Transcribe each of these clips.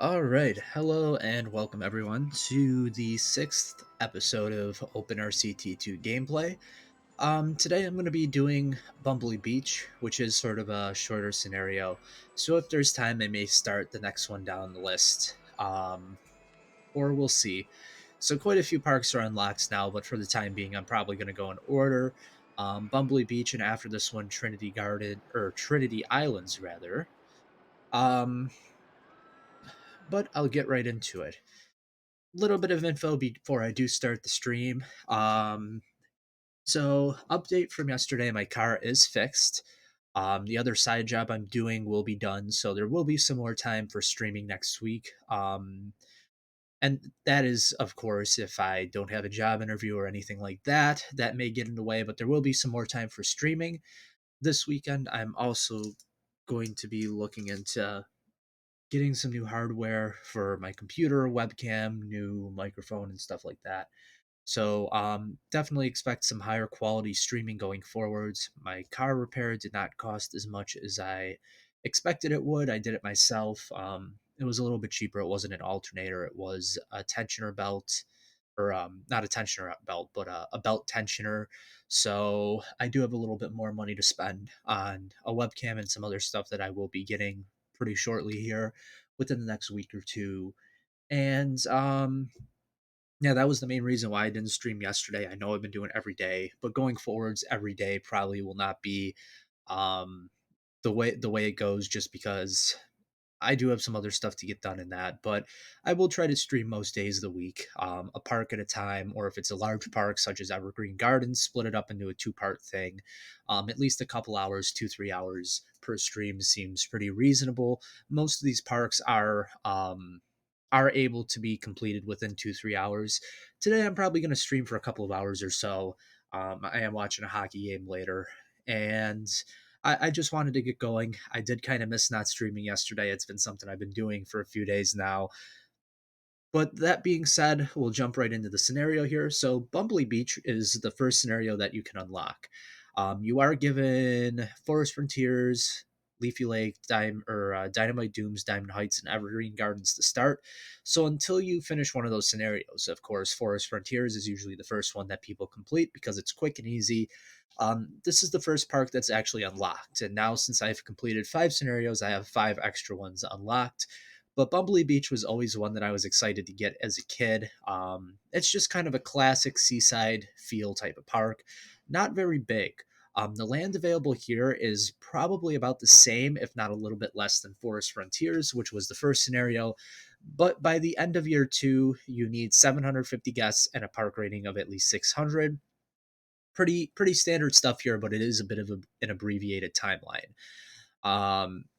All right, hello and welcome everyone to the sixth episode of OpenRCT2 gameplay. Today I'm going to be doing Bumbly Beach, which is sort of a shorter scenario. So if there's time, I may start the next one down the list, or we'll see. So quite a few parks are unlocked now, but for the time being, I'm probably going to go in order. Bumbly Beach, and after this one, Trinity Garden or Trinity Islands rather. Um, but I'll get right into it. Little bit of info before I do start the stream. So update from yesterday, my car is fixed. The other side job I'm doing will be done, so there will be some more time for streaming next week. And that is, of course, if I don't have a job interview or anything like that, that may get in the way, but there will be some more time for streaming. This weekend, I'm also going to be looking into getting some new hardware for my computer, webcam, new microphone, and stuff like that. So definitely expect some higher quality streaming going forwards. My car repair did not cost as much as I expected it would. I did it myself. It was a little bit cheaper. It wasn't an alternator. It was a tensioner belt, or not a tensioner belt, but a belt tensioner. So I do have a little bit more money to spend on a webcam and some other stuff that I will be getting pretty shortly here within the next week or two. And yeah, that was the main reason why I didn't stream yesterday. I know I've been doing it every day, but going forwards, every day probably will not be um, the way it goes, just because I do have some other stuff to get done in that. But I will try to stream most days of the week, a park at a time, or if it's a large park such as Evergreen Gardens, split it up into a two-part thing. At least a couple hours, 2-3 hours per stream seems pretty reasonable. Most of these parks are able to be completed within 2-3 hours. Today, I'm probably going to stream for a couple of hours or so. I am watching a hockey game later, and I just wanted to get going. I did kind of miss not streaming yesterday. It's been something I've been doing for a few days now. But that being said, we'll jump right into the scenario here. So, Bumbly Beach is the first scenario that you can unlock. You are given Forest Frontiers, Leafy Lake, Dynamite Dooms, Diamond Heights, and Evergreen Gardens to start. So, until you finish one of those scenarios, of course, Forest Frontiers is usually the first one that people complete because it's quick and easy. This is the first park that's actually unlocked. And now, since I've completed 5 scenarios, I have 5 extra ones unlocked. But Bumbly Beach was always one that I was excited to get as a kid. It's just kind of a classic seaside feel type of park, not very big. The land available here is probably about the same, if not a little bit less than Forest Frontiers, which was the first scenario. But by the end of year 2, you need 750 guests and a park rating of at least 600. Pretty standard stuff here, but it is a bit of an abbreviated timeline.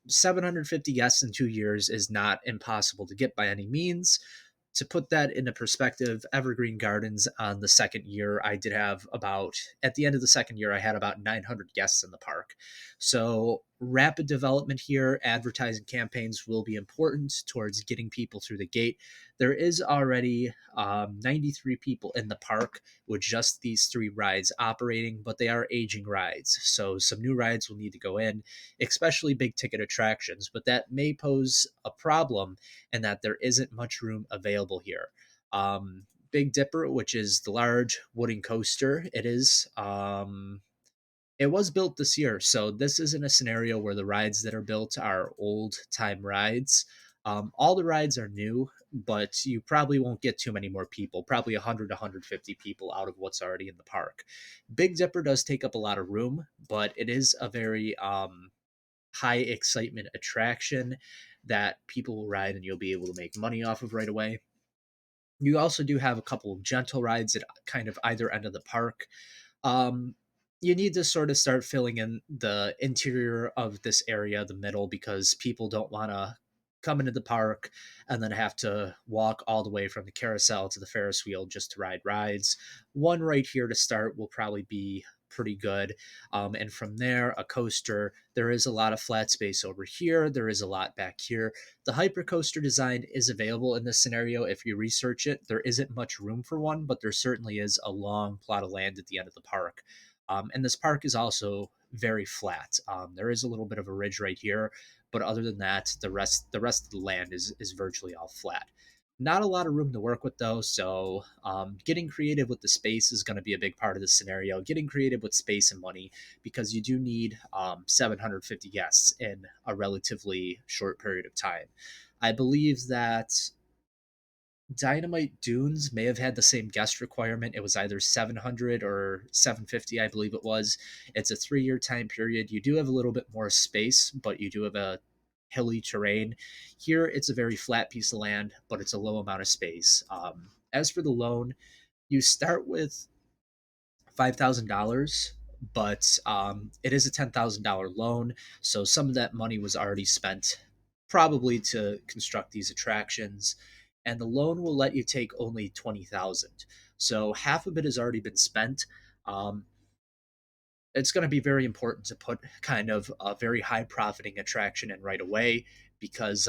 750 guests in 2 years is not impossible to get by any means. To put that into perspective, Evergreen Gardens on the second year, I did have about, at the end of the second year, I had about 900 guests in the park. So, rapid development here, advertising campaigns will be important towards getting people through the gate. There is already 93 people in the park with just these 3 rides operating, but they are aging rides. So, some new rides will need to go in, especially big ticket attractions, but that may pose a problem in that there isn't much room available here. Big Dipper, which is the large wooden coaster, it was built this year, so this isn't a scenario where the rides that are built are old time rides. All the rides are new, but you probably won't get too many more people, probably 100 to 150 people out of what's already in the park. Big Dipper does take up a lot of room, but it is a very high excitement attraction that people will ride and you'll be able to make money off of right away. You also do have a couple of gentle rides at kind of either end of the park. Um, you need to sort of start filling in the interior of this area, the middle, because people don't want to come into the park and then have to walk all the way from the carousel to the Ferris wheel just to ride rides. One right here to start will probably be pretty good. And from there, a coaster. There is a lot of flat space over here. There is a lot back here. The hypercoaster design is available in this scenario if you research it. There isn't much room for one, but there certainly is a long plot of land at the end of the park. And this park is also very flat. There is a little bit of a ridge right here, But other than that, the rest of the land is virtually all flat. Not a lot of room to work with though, so getting creative with the space is going to be a big part of the scenario. Getting creative with space and money, because you do need 750 guests in a relatively short period of time. I believe that Dynamite Dunes may have had the same guest requirement. It was either 700 or 750, I believe it was. It's a 3 year time period. You do have a little bit more space, but you do have a hilly terrain. Here, it's a very flat piece of land, but it's a low amount of space. As for the loan, you start with $5,000, but it is a $10,000 loan. So some of that money was already spent probably to construct these attractions. And the loan will let you take only 20,000. So half of it has already been spent. Um, it's going to be very important to put kind of a very high profiting attraction in right away, because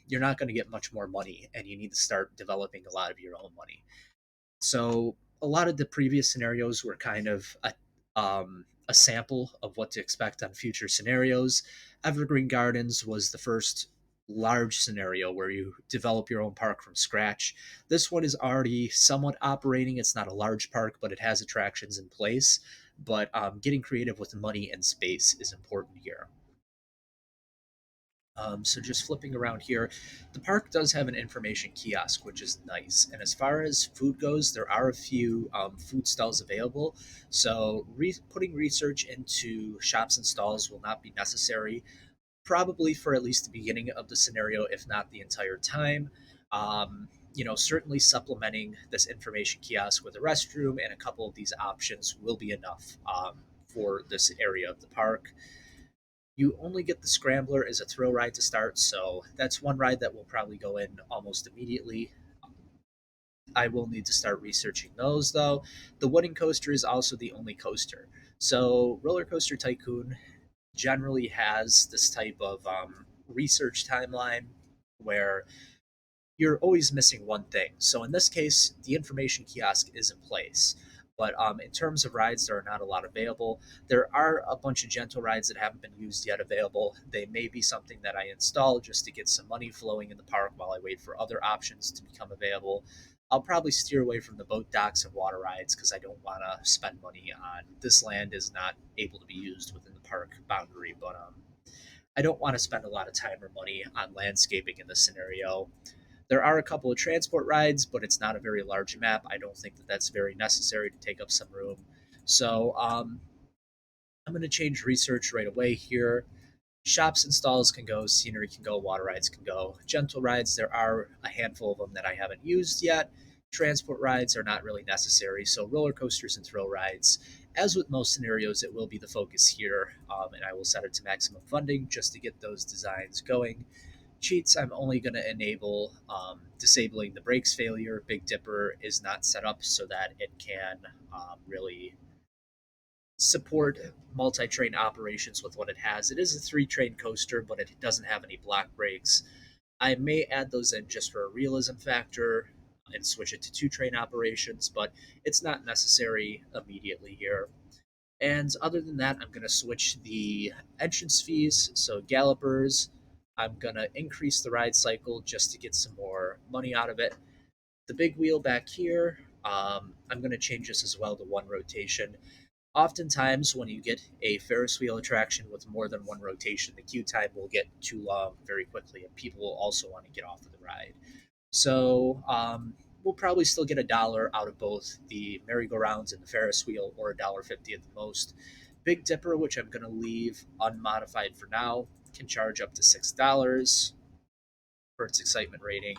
you're not going to get much more money and you need to start developing a lot of your own money. So a lot of the previous scenarios were kind of a sample of what to expect on future scenarios. Evergreen Gardens was the first large scenario where you develop your own park from scratch. This one is already somewhat operating. It's not a large park, but it has attractions in place. But getting creative with money and space is important here. So just flipping around here, the park does have an information kiosk, which is nice. And as far as food goes, there are a few food stalls available. So putting research into shops and stalls will not be necessary, probably for at least the beginning of the scenario, if not the entire time. Certainly supplementing this information kiosk with a restroom and a couple of these options will be enough for this area of the park. You only get the Scrambler as a thrill ride to start, so that's one ride that will probably go in almost immediately. I will need to start researching those though. The wooden coaster is also the only coaster. So Roller Coaster Tycoon generally has this type of research timeline where you're always missing one thing. So in this case, the information kiosk is in place. But in terms of rides, there are not a lot available. There are a bunch of gentle rides that haven't been used yet available. They may be something that I install just to get some money flowing in the park while I wait for other options to become available. I'll probably steer away from the boat docks and water rides because I don't want to spend money on this land is not able to be used within the park boundary. But I don't want to spend a lot of time or money on landscaping in this scenario. There are a couple of transport rides, but it's not a very large map. I don't think that that's very necessary to take up some room. So I'm going to change research right away here. Shops and stalls can go, scenery can go, water rides can go. Gentle rides, there are a handful of them that I haven't used yet. Transport rides are not really necessary, so roller coasters and thrill rides. As with most scenarios, it will be the focus here, and I will set it to maximum funding just to get those designs going. Cheats, I'm only going to enable disabling the brakes failure. Big Dipper is not set up so that it can really support multi-train operations with what it has. It is a 3-train coaster, but it doesn't have any block brakes. I may add those in just for a realism factor and switch it to 2-train operations, but it's not necessary immediately here. And other than that, I'm going to switch the entrance fees. So gallopers, I'm going to increase the ride cycle just to get some more money out of it. The big wheel back here, I'm going to change this as well to one rotation. Oftentimes, when you get a Ferris wheel attraction with more than one rotation, the queue time will get too long very quickly, and people will also want to get off of the ride. So we'll probably still get $1 out of both the merry-go-rounds and the Ferris wheel, or $1.50 at the most. Big Dipper, which I'm going to leave unmodified for now, can charge up to $6 for its excitement rating.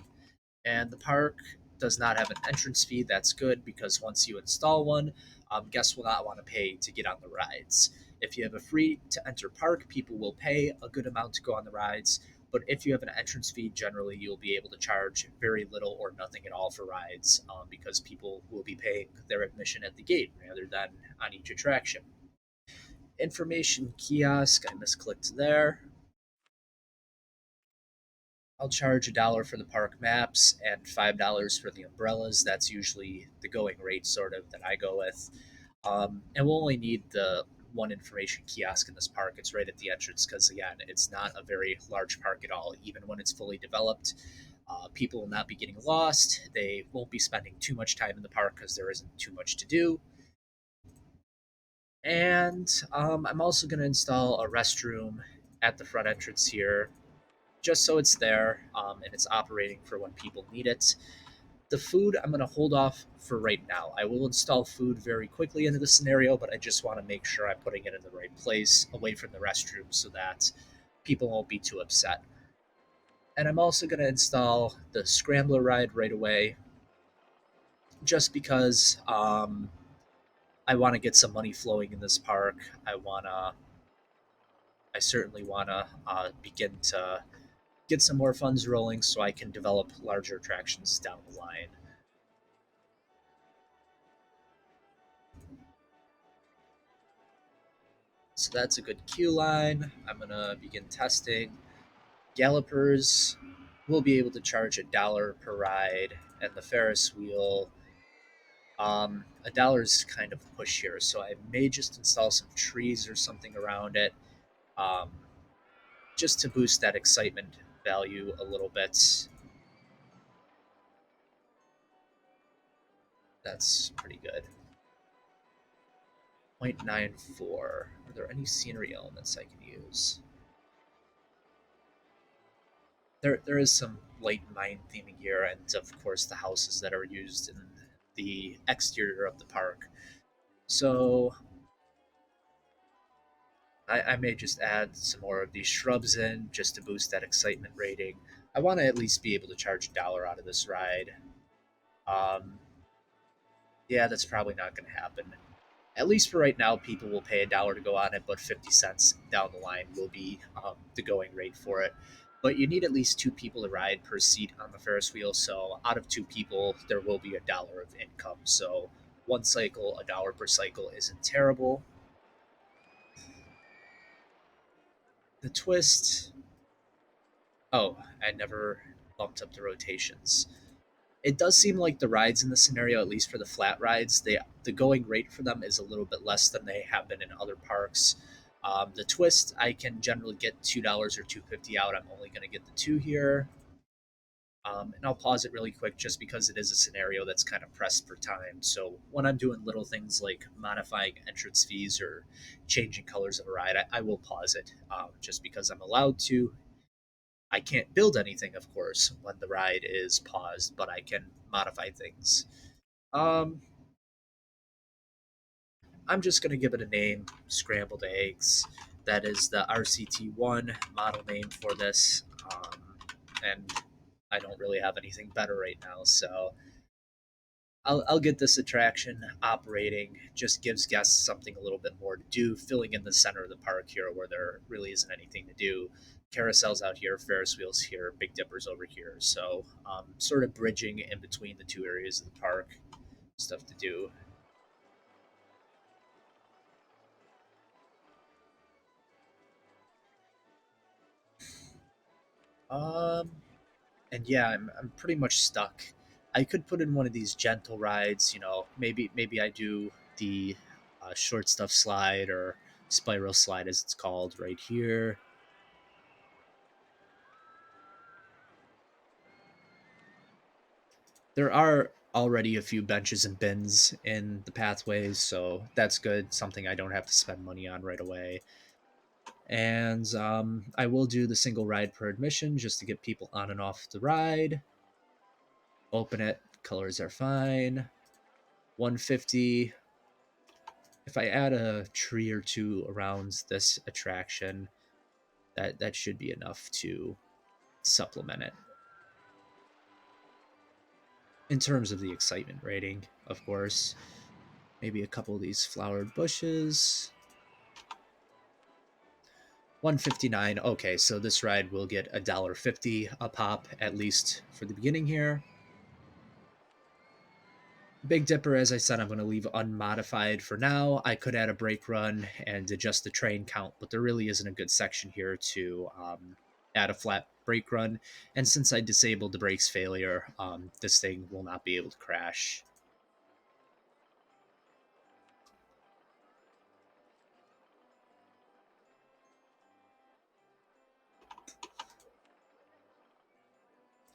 And the park does not have an entrance fee. That's good because once you install one, guests will not want to pay to get on the rides. If you have a free to enter park, people will pay a good amount to go on the rides. But if you have an entrance fee, generally you'll be able to charge very little or nothing at all for rides because people will be paying their admission at the gate rather than on each attraction. Information kiosk, I misclicked there. I'll charge $1 for the park maps and $5 for the umbrellas. That's usually the going rate, sort of, that I go with. And we'll only need the one information kiosk in this park. It's right at the entrance because, again, it's not a very large park at all. Even when it's fully developed, people will not be getting lost. They won't be spending too much time in the park because there isn't too much to do. And I'm also going to install a restroom at the front entrance here, just so it's there and it's operating for when people need it. The food, I'm going to hold off for right now. I will install food very quickly into the scenario, but I just want to make sure I'm putting it in the right place, away from the restroom, so that people won't be too upset. And I'm also going to install the Scrambler ride right away, just because I want to get some money flowing in this park. I certainly want to begin to get some more funds rolling so I can develop larger attractions down the line. So that's a good queue line. I'm going to begin testing. Gallopers will be able to charge $1 per ride, and the Ferris wheel, $1 is kind of a push here. So I may just install some trees or something around it, um, just to boost that excitement value a little bit. That's pretty good. 0.94. Are there any scenery elements I can use? There is some light mine theming here, and of course the houses that are used in the exterior of the park. So I may just add some more of these shrubs in just to boost that excitement rating. I want to at least be able to charge $1 out of this ride. Um, yeah, that's probably not going to happen. At least for right now, people will pay $1 to go on it, but 50 cents down the line will be the going rate for it. But you need at least two people to ride per seat on the Ferris wheel. So out of two people, there will be $1 of income. So one cycle, $1 per cycle isn't terrible. The twist. Oh, I never bumped up the rotations. It does seem like the rides in the scenario, at least for the flat rides, the going rate for them is a little bit less than they have been in other parks. The twist, I can generally get $2 or $2.50 out. I'm only going to get the two here. And I'll pause it really quick just because it is a scenario that's kind of pressed for time. So when I'm doing little things like modifying entrance fees or changing colors of a ride, I will pause it just because I'm allowed to. I can't build anything, of course, when the ride is paused, but I can modify things. Um, I'm just going to give it a name, Scrambled Eggs. That is the RCT1 model name for this. And I don't really have anything better right now, so I'll get this attraction operating. Just gives guests something a little bit more to do, filling in the center of the park here where there really isn't anything to do. Carousels out here, Ferris wheels here, Big Dippers over here. So sort of bridging in between the two areas of the park, stuff to do. Um, and yeah, I'm pretty much stuck. I could put in one of these gentle rides. Maybe I do the short stuff slide or spiral slide as it's called right here. There are already a few benches and bins in the pathways, so that's good. Something I don't have to spend money on right away. And I will do the single ride per admission just to get people on and off the ride. Open it. Colors are fine. 150. If I add a tree or two around this attraction, that should be enough to supplement it. In terms of the excitement rating, of course. Maybe a couple of these flowered bushes. 159. Okay, so this ride will get $1.50 a pop, at least for the beginning here. Big Dipper, as I said, I'm going to leave unmodified for now. I could add a brake run and adjust the train count, but there really isn't a good section here to add a flat brake run. And since I disabled the brakes failure, this thing will not be able to crash.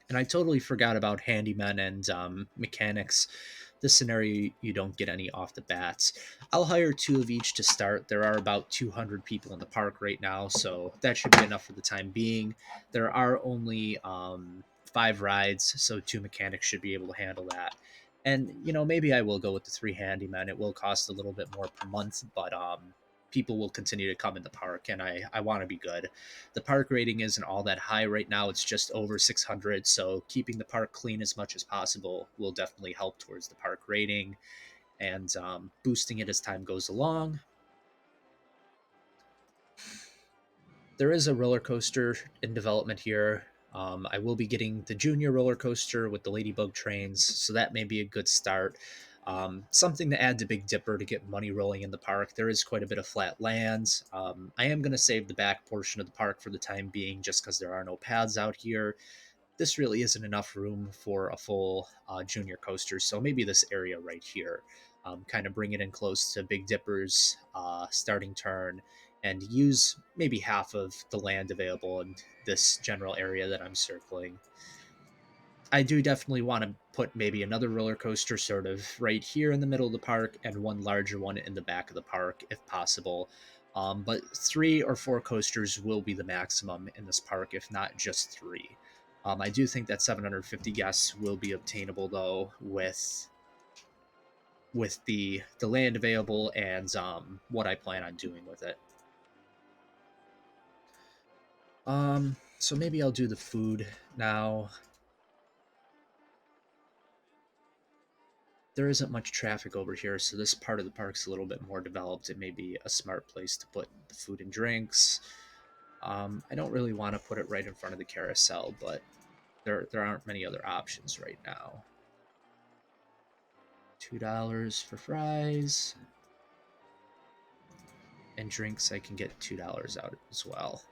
And I totally forgot about handymen and mechanics. This scenario, you don't get any off the bats. I'll hire two of each to start. There are about 200 people in the park right now, so that should be enough for the time being. There are only 5 rides, so two mechanics should be able to handle that. And maybe I will go with the 3 handymen. It will cost a little bit more per month, but people will continue to come in the park, and I want to be good. The park rating isn't all that high right now. It's just over 600, so keeping the park clean as much as possible will definitely help towards the park rating and boosting it as time goes along. There is a roller coaster in development here. I will be getting the junior roller coaster with the Ladybug trains, so that may be a good start. Something to add to Big Dipper to get money rolling in the park. There is quite a bit of flat land. I am going to save the back portion of the park for the time being just because there are no paths out here. This really isn't enough room for a full junior coaster, so maybe this area right here. Kind of bring it in close to Big Dipper's starting turn and use maybe half of the land available in this general area that I'm circling. I do definitely want to put maybe another roller coaster sort of right here in the middle of the park and one larger one in the back of the park if possible. But 3 or 4 coasters will be the maximum in this park, if not just 3. I do think that 750 guests will be obtainable though with the land available and what I plan on doing with it. So maybe I'll do the food now. There isn't much traffic over here, so this part of the park's a little bit more developed. It may be a smart place to put the food and drinks. I don't really want to put it right in front of the carousel, but there aren't many other options right now. $2 for fries. And drinks, I can get $2 out as well.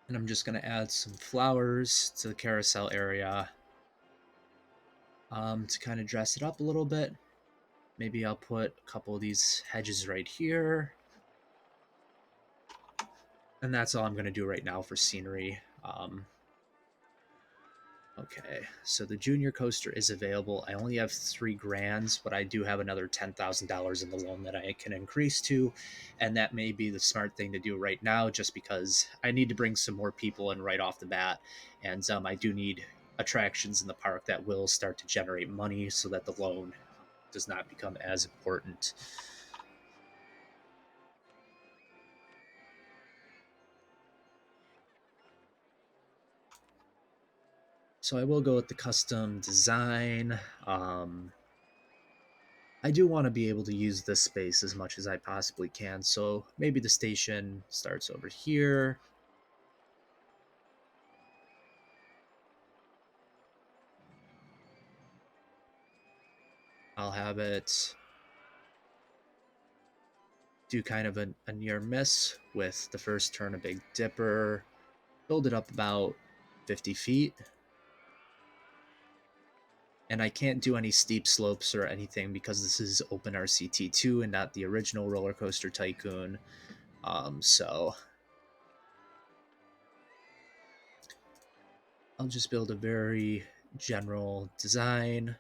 And I'm just going to add some flowers to the carousel area to kind of dress it up a little bit. Maybe I'll put a couple of these hedges right here. And that's all I'm going to do right now for scenery. Okay, so the junior coaster is available. I only have 3 grands, but I do have another $10,000 in the loan that I can increase to, and that may be the smart thing to do right now, just because I need to bring some more people in right off the bat, and I do need attractions in the park that will start to generate money so that the loan does not become as important. So I will go with the custom design. I do want to be able to use this space as much as I possibly can, so maybe the station starts over here. I'll have it do kind of a near miss with the first turn of Big Dipper, build it up about 50 feet. And I can't do any steep slopes or anything because this is OpenRCT2 and not the original Roller Coaster Tycoon. So I'll just build a very general design.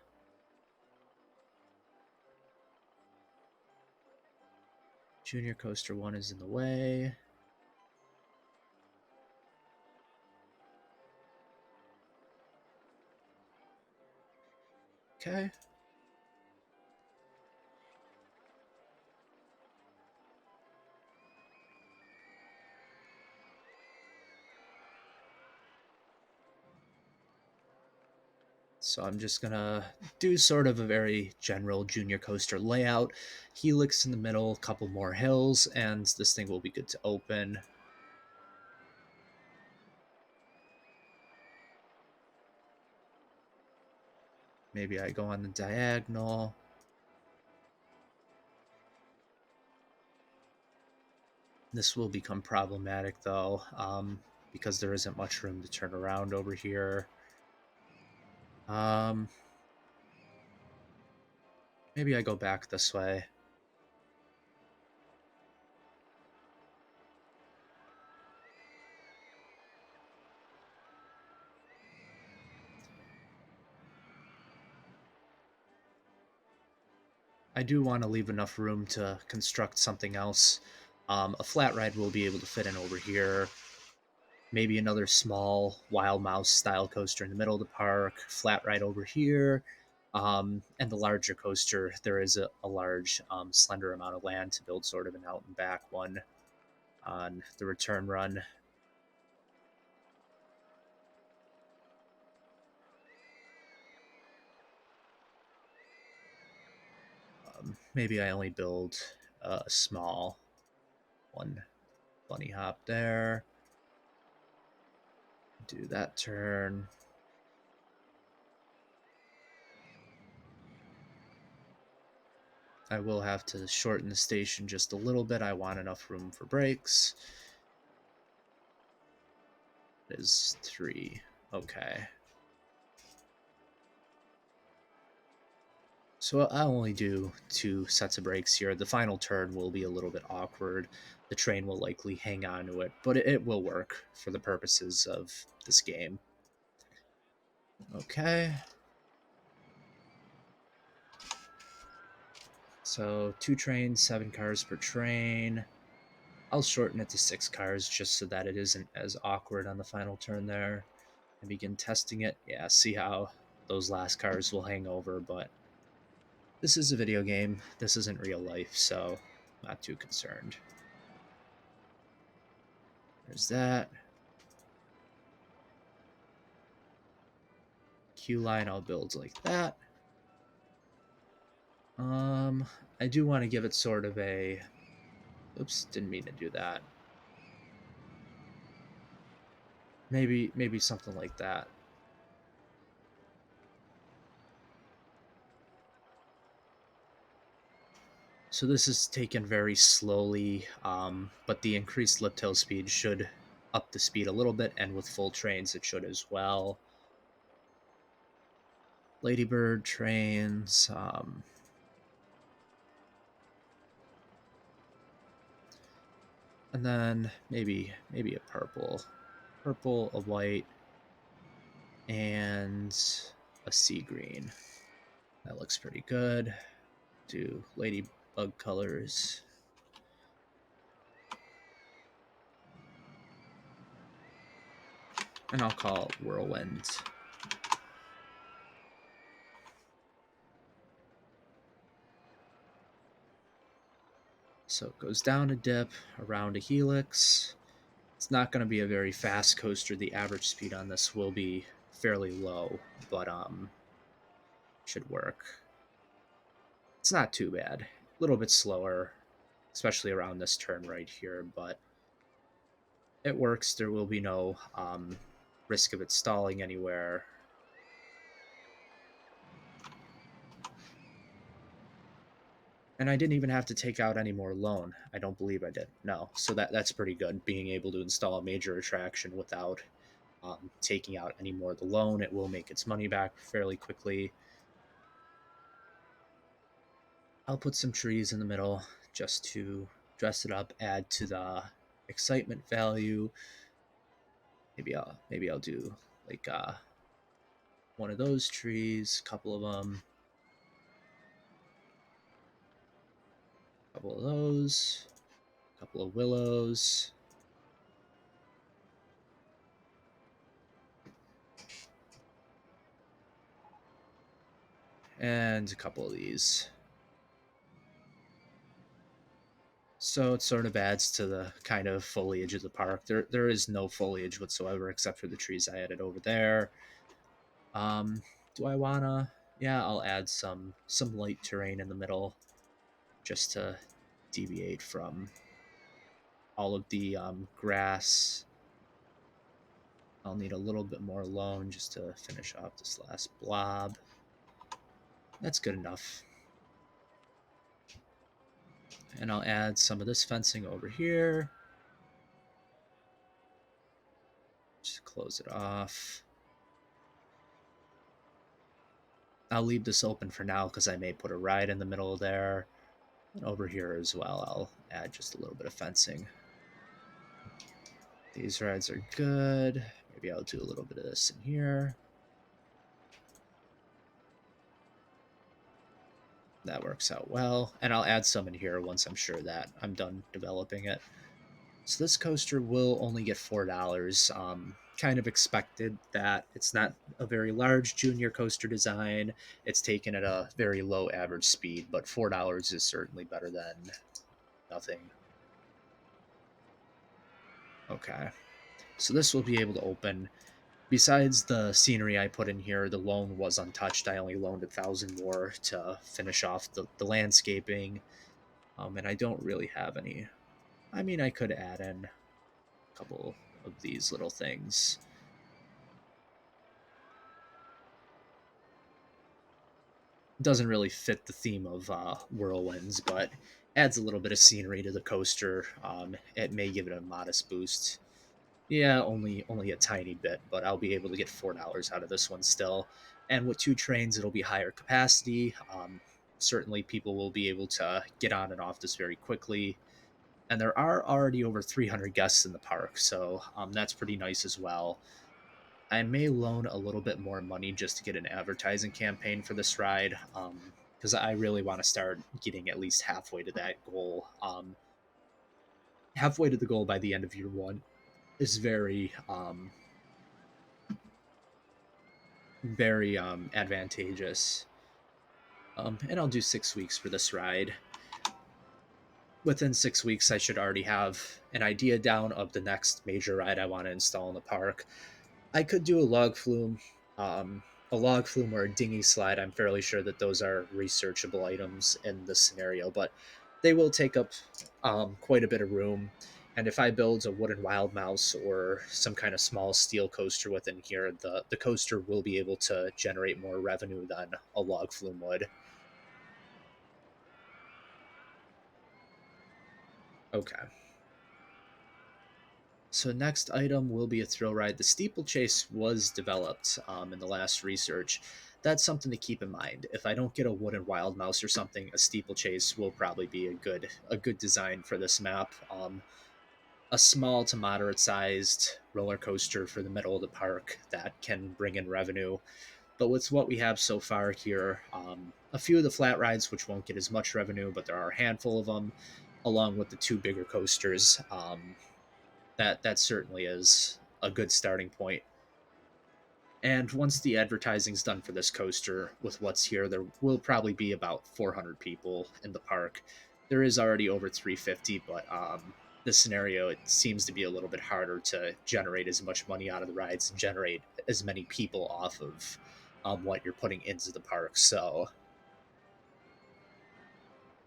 Junior Coaster 1 is in the way. Okay. So I'm just gonna do sort of a very general junior coaster layout. Helix in the middle, a couple more hills, and this thing will be good to open. Maybe I go on the diagonal. This will become problematic though, because there isn't much room to turn around over here. Maybe I go back this way. I do want to leave enough room to construct something else. A flat ride will be able to fit in over here. Maybe another small Wild Mouse style coaster in the middle of the park, flat ride over here, and the larger coaster. There is a large, slender amount of land to build sort of an out and back one on the return run. Maybe I only build a small one bunny hop there. Do that turn. I will have to shorten the station just a little bit. I want enough room for brakes. It is 3. Okay. So I'll only do 2 sets of brakes here. The final turn will be a little bit awkward. The train will likely hang on to it, but it will work for the purposes of this game. Okay. So 2 trains, 7 cars per train. I'll shorten it to 6 cars just so that it isn't as awkward on the final turn there. And begin testing it. Yeah, see how those last cars will hang over, but this is a video game. This isn't real life, so not too concerned. There's that. Queue line I'll build like that. I do want to give it sort of a... Oops, didn't mean to do that. Maybe something like that. So this is taken very slowly, but the increased lip tail speed should up the speed a little bit, and with full trains it should as well. Ladybird trains, and then maybe a purple, a white, and a sea green. That looks pretty good. Do ladybug colors. And I'll call it Whirlwind. So it goes down a dip, around a helix. It's not going to be a very fast coaster. The average speed on this will be fairly low, but should work. It's not too bad. A little bit slower, especially around this turn right here, but it works. There will be no risk of it stalling anywhere. And I didn't even have to take out any more loan. I don't believe I did. No. So that's pretty good, being able to install a major attraction without taking out any more of the loan. It will make its money back fairly quickly. I'll put some trees in the middle just to dress it up, add to the excitement value. Maybe I'll do like one of those trees, a couple of them, a couple of those, a couple of willows. And a couple of these. So it sort of adds to the kind of foliage of the park. There is no foliage whatsoever except for the trees I added over there. Do I wanna? Yeah, I'll add some light terrain in the middle, just to deviate from all of the grass. I'll need a little bit more loam just to finish off this last blob. That's good enough. And I'll add some of this fencing over here. Just close it off. I'll leave this open for now because I may put a ride in the middle there. And over here as well, I'll add just a little bit of fencing. These rides are good. Maybe I'll do a little bit of this in here. That works out well. And I'll add some in here once I'm sure that I'm done developing it. So this coaster will only get $4. Kind of expected that it's not a very large junior coaster design. It's taken at a very low average speed, but $4 is certainly better than nothing. Okay. So this will be able to open. Besides the scenery I put in here, the loan was untouched. I only loaned 1,000 more to finish off the landscaping. And I don't really have any. I mean, I could add in a couple of these little things. Doesn't really fit the theme of whirlwinds, but adds a little bit of scenery to the coaster. It may give it a modest boost. Yeah, only a tiny bit, but I'll be able to get $4 out of this one still. And with two trains, it'll be higher capacity. Certainly, people will be able to get on and off this very quickly. And there are already over 300 guests in the park, so that's pretty nice as well. I may loan a little bit more money just to get an advertising campaign for this ride, because I really want to start getting at least halfway to that goal. Halfway to the goal by the end of year one is very advantageous. And I'll do 6 weeks for this ride. Within 6 weeks, I should already have an idea down of the next major ride I want to install in the park. I could do um, a log flume or a dinghy slide. I'm fairly sure that those are researchable items in this scenario, but they will take up quite a bit of room. And if I build a wooden wild mouse or some kind of small steel coaster within here, the coaster will be able to generate more revenue than a log flume would. Okay. So next item will be a thrill ride. The Steeplechase was developed in the last research. That's something to keep in mind. If I don't get a wooden wild mouse or something, a Steeplechase will probably be a good design for this map. A small to moderate sized roller coaster for the middle of the park that can bring in revenue. But with what we have so far here, a few of the flat rides which won't get as much revenue, but there are a handful of them, along with the two bigger coasters. That certainly is a good starting point. And once the advertising's done for this coaster with what's here, there will probably be about 400 people in the park. There is already over 350, but this scenario, it seems to be a little bit harder to generate as much money out of the rides and generate as many people off of what you're putting into the park. So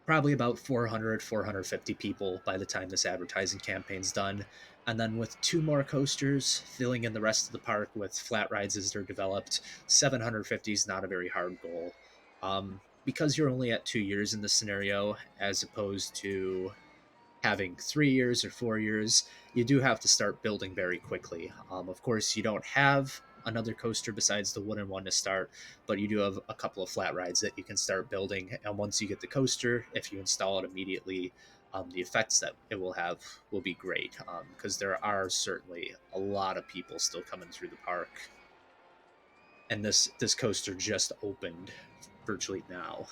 probably about 400, 450 people by the time this advertising campaign's done. And then with two more coasters filling in the rest of the park with flat rides as they're developed, 750 is not a very hard goal. Because you're only at 2 years in this scenario, as opposed to having 3 years or 4 years, you do have to start building very quickly. Of course, you don't have another coaster besides the wooden one to start, but you do have a couple of flat rides that you can start building. And once you get the coaster, if you install it immediately, the effects that it will have will be great because there are certainly a lot of people still coming through the park. And this coaster just opened virtually now.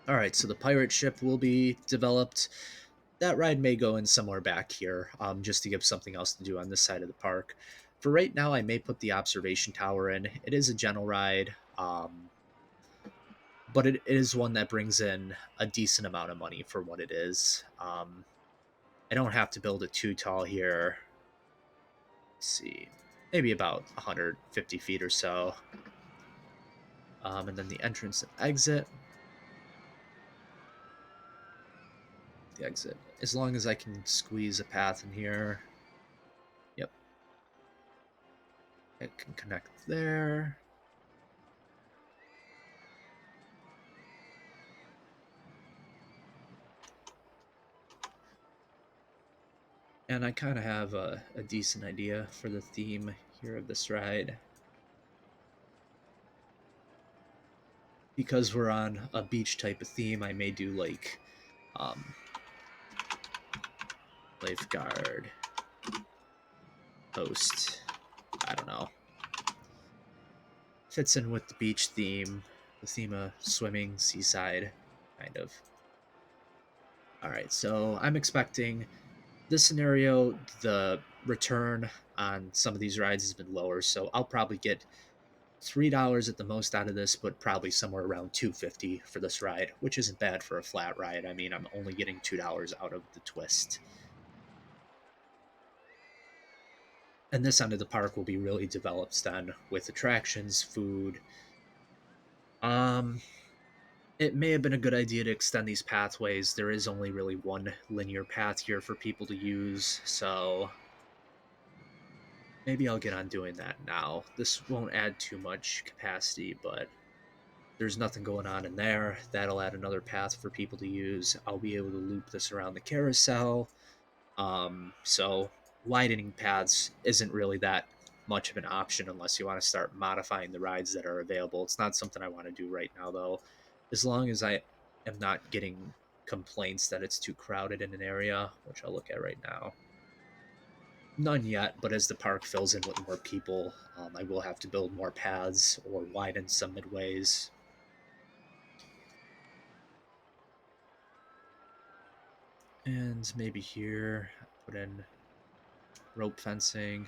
All right, so the pirate ship will be developed. That ride may go in somewhere back here, just to give something else to do on this side of the park. For right now, I may put the observation tower in. It is a gentle ride, but it is one that brings in a decent amount of money for what it is. I don't have to build it too tall here. Let's see, maybe about 150 feet or so. And then the entrance and exit. The exit. As long as I can squeeze a path in here. Yep. It can connect there. And I kind of have a decent idea for the theme here of this ride. Because we're on a beach type of theme, I may do like Um, lifeguard, host. I don't know. Fits in with the beach theme, the theme of swimming, seaside, kind of. All right, so I'm expecting this scenario, the return on some of these rides has been lower, so I'll probably get $3 at the most out of this, but probably somewhere around 250 for this ride, which isn't bad for a flat ride. I mean, I'm only getting $2 out of the twist. And this end of the park will be really developed then with attractions, food. Um, it may have been a good idea to extend these pathways. There is only really one linear path here for people to use, so maybe I'll get on doing that now. This won't add too much capacity, but there's nothing going on in there. That'll add another path for people to use. I'll be able to loop this around the carousel. So widening paths isn't really that much of an option unless you want to start modifying the rides that are available. It's not something I want to do right now, though. As long as I am not getting complaints that it's too crowded in an area, which I'll look at right now. None yet, but as the park fills in with more people, I will have to build more paths or widen some midways. And maybe here, put in rope fencing.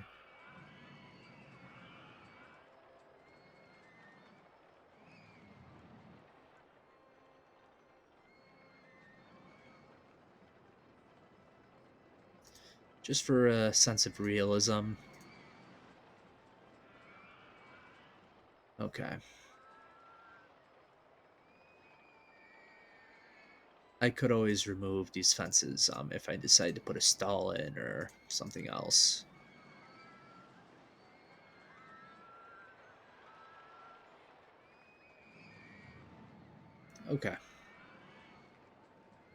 Just for a sense of realism. Okay. I could always remove these fences if I decide to put a stall in or something else. Okay.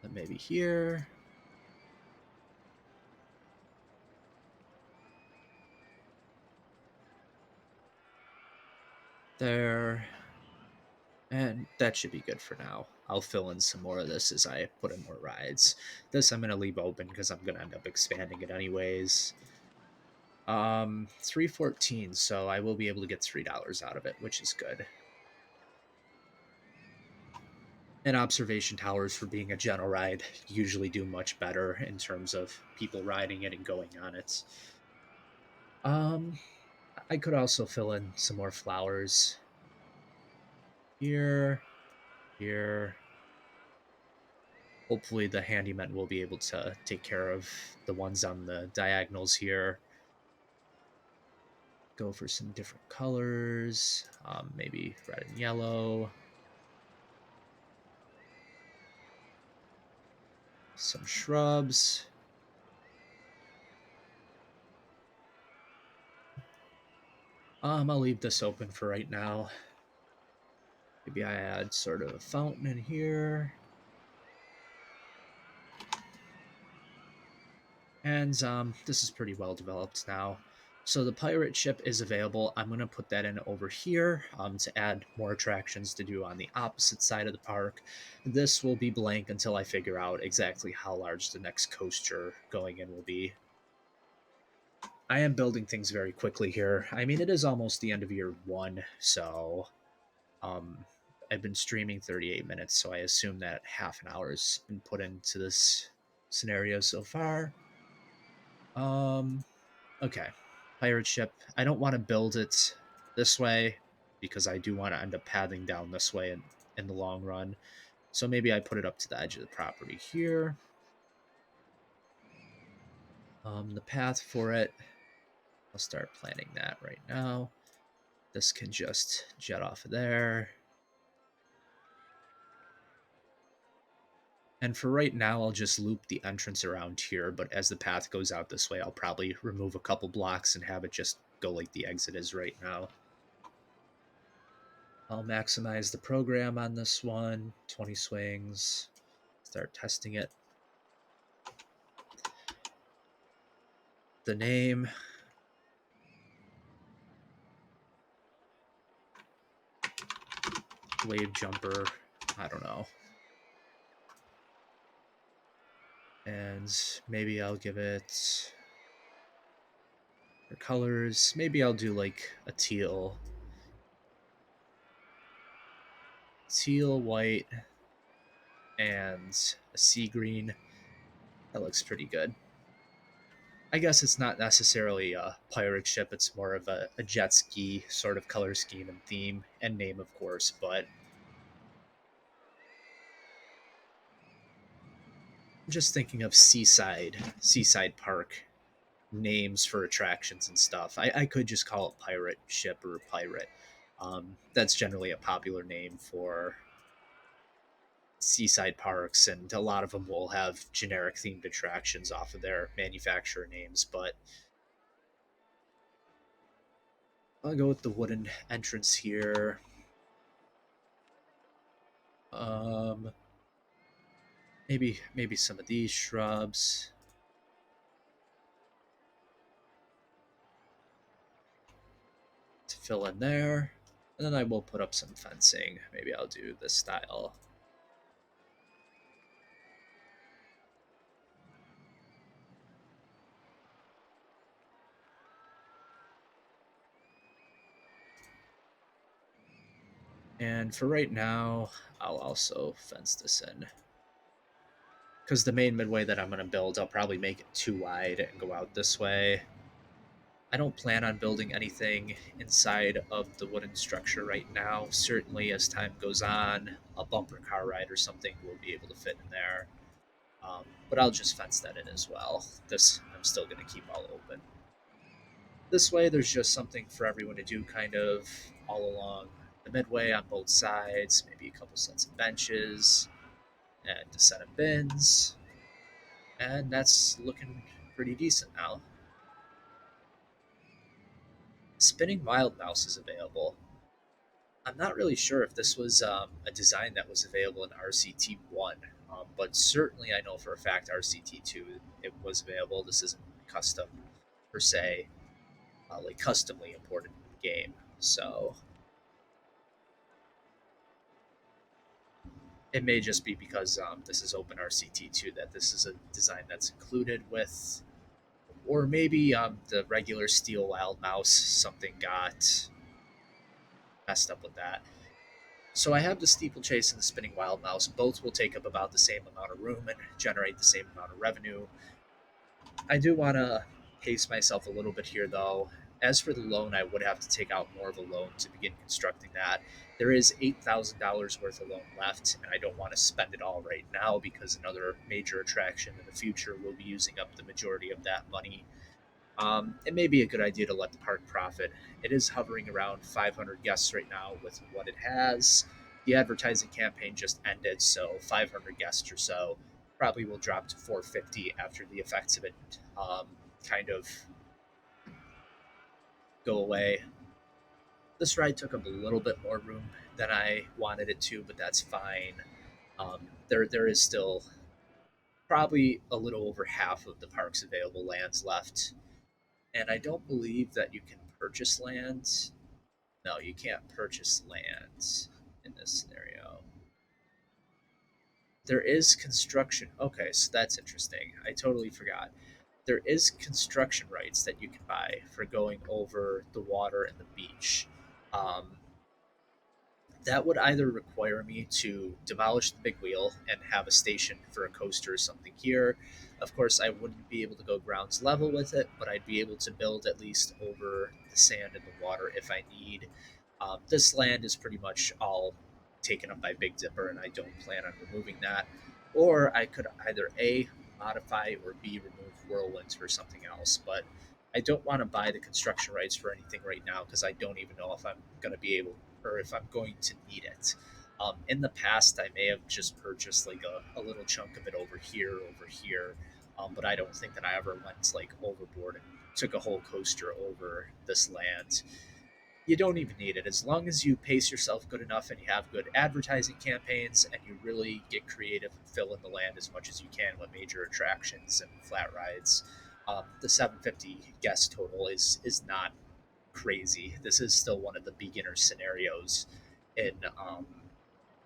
Then maybe here. There. And that should be good for now. I'll fill in some more of this as I put in more rides. This I'm going to leave open because I'm going to end up expanding it anyways. 314, so I will be able to get $3 out of it, which is good. And observation towers, for being a general ride, usually do much better in terms of people riding it and going on it. Um, I could also fill in some more flowers here, here. Hopefully, the handyman will be able to take care of the ones on the diagonals here. Go for some different colors, maybe red and yellow. Some shrubs. I'll leave this open for right now. Maybe I add sort of a fountain in here. And this is pretty well developed now. So the pirate ship is available. I'm going to put that in over here to add more attractions to do on the opposite side of the park. This will be blank until I figure out exactly how large the next coaster going in will be. I am building things very quickly here. I mean, it is almost the end of year one, so um, I've been streaming 38 minutes, so I assume that half an hour has been put into this scenario so far. Okay. Pirate ship. I don't want to build it this way because I do want to end up pathing down this way in the long run. So maybe I put it up to the edge of the property here. The path for it, I'll start planning that right now. This can just jet off of there. And for right now, I'll just loop the entrance around here, but as the path goes out this way, I'll probably remove a couple blocks and have it just go like the exit is right now. I'll maximize the program on this one, 20 swings, start testing it. The name, wave jumper, I don't know. And maybe I'll give it for colors. Maybe I'll do like a teal, white, and a sea green. That looks pretty good. I guess it's not necessarily a pirate ship, it's more of a jet ski sort of color scheme and theme and name, of course. But I'm just thinking of seaside park names for attractions and stuff. I could just call it pirate ship or pirate. That's generally a popular name for seaside parks, and a lot of them will have generic themed attractions off of their manufacturer names. But I'll go with the wooden entrance here. Um, maybe some of these shrubs to fill in there, and then I will put up some fencing. Maybe I'll do this style. And for right now, I'll also fence this in. Because the main midway that I'm going to build, I'll probably make it too wide and go out this way. I don't plan on building anything inside of the wooden structure right now. Certainly, as time goes on, a bumper car ride or something will be able to fit in there. But I'll just fence that in as well. This I'm still going to keep all open. This way, there's just something for everyone to do kind of all along the midway on both sides, maybe a couple sets of benches and a set of bins. And that's looking pretty decent now. Spinning Wild Mouse is available. I'm not really sure if this was a design that was available in RCT1, but certainly I know for a fact RCT2 it was available. This isn't custom per se, like customly imported game. So it may just be because this is OpenRCT2 that this is a design that's included with, or maybe the regular Steel Wild Mouse, something got messed up with that. So I have the Steeplechase and the Spinning Wild Mouse. Both will take up about the same amount of room and generate the same amount of revenue. I do want to pace myself a little bit here, though. As for the loan, I would have to take out more of a loan to begin constructing that. There is $8,000 worth of loan left, and I don't want to spend it all right now because another major attraction in the future will be using up the majority of that money. It may be a good idea to let the park profit. It is hovering around 500 guests right now with what it has. The advertising campaign just ended, so 500 guests or so probably will drop to 450 after the effects of it kind of go away. This ride took up a little bit more room than I wanted it to, but that's fine. There is still probably a little over half of the park's available lands left, and I don't believe that you can purchase land. No, you can't purchase land in this scenario. There is construction. Okay, so that's interesting. I totally forgot. There is construction rights that you can buy for going over the water and the beach. Um, that would either require me to demolish the big wheel and have a station for a coaster or something here. Of course, I wouldn't be able to go grounds level with it, but I'd be able to build at least over the sand and the water if I need. This land is pretty much all taken up by Big Dipper, and I don't plan on removing that. Or I could either A, modify, or B, remove Whirlwinds for something else. But I don't want to buy the construction rights for anything right now because I don't even know if I'm going to be able or if I'm going to need it. In the past, I may have just purchased like a little chunk of it over here, but I don't think that I ever went like overboard and took a whole coaster over this land. You don't even need it as long as you pace yourself good enough and you have good advertising campaigns and you really get creative and fill in the land as much as you can with major attractions and flat rides. The 750 guest total is not crazy. This is still one of the beginner scenarios in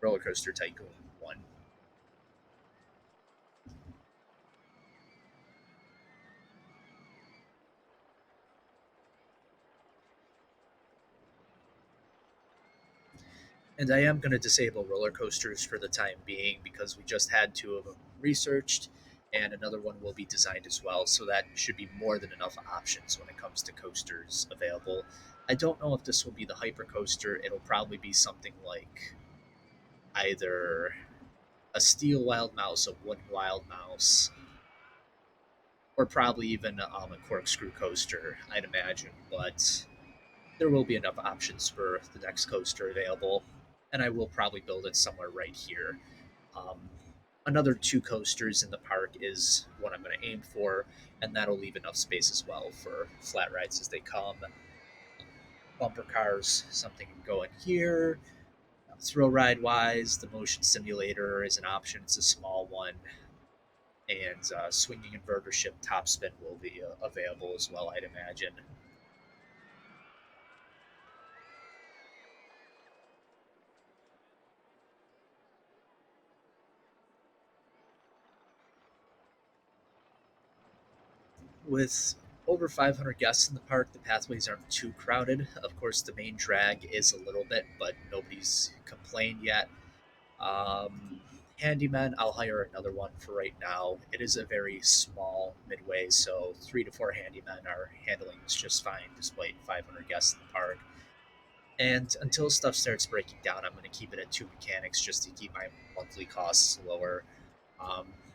Roller Coaster Tycoon 1. And I am going to disable roller coasters for the time being because we just had two of them researched, and another one will be designed as well. So that should be more than enough options when it comes to coasters available. I don't know if this will be the hyper coaster. It'll probably be something like either a steel wild mouse, a wooden wild mouse, or probably even a corkscrew coaster, I'd imagine. But there will be enough options for the next coaster available, and I will probably build it somewhere right here. Um, Another two coasters in the park is what I'm going to aim for, and that'll leave enough space as well for flat rides as they come. Bumper cars, something can go in here. Thrill ride wise, the motion simulator is an option. It's a small one, and swinging inverter ship topspin will be available as well, I'd imagine. With over 500 guests in the park, the pathways aren't too crowded. Of course, the main drag is a little bit, but nobody's complained yet. Um, Handyman, I'll hire another one for right now. It is a very small midway, so 3 to 4 handymen are handling this just fine despite 500 guests in the park. And until stuff starts breaking down, I'm going to keep it at 2 mechanics just to keep my monthly costs lower.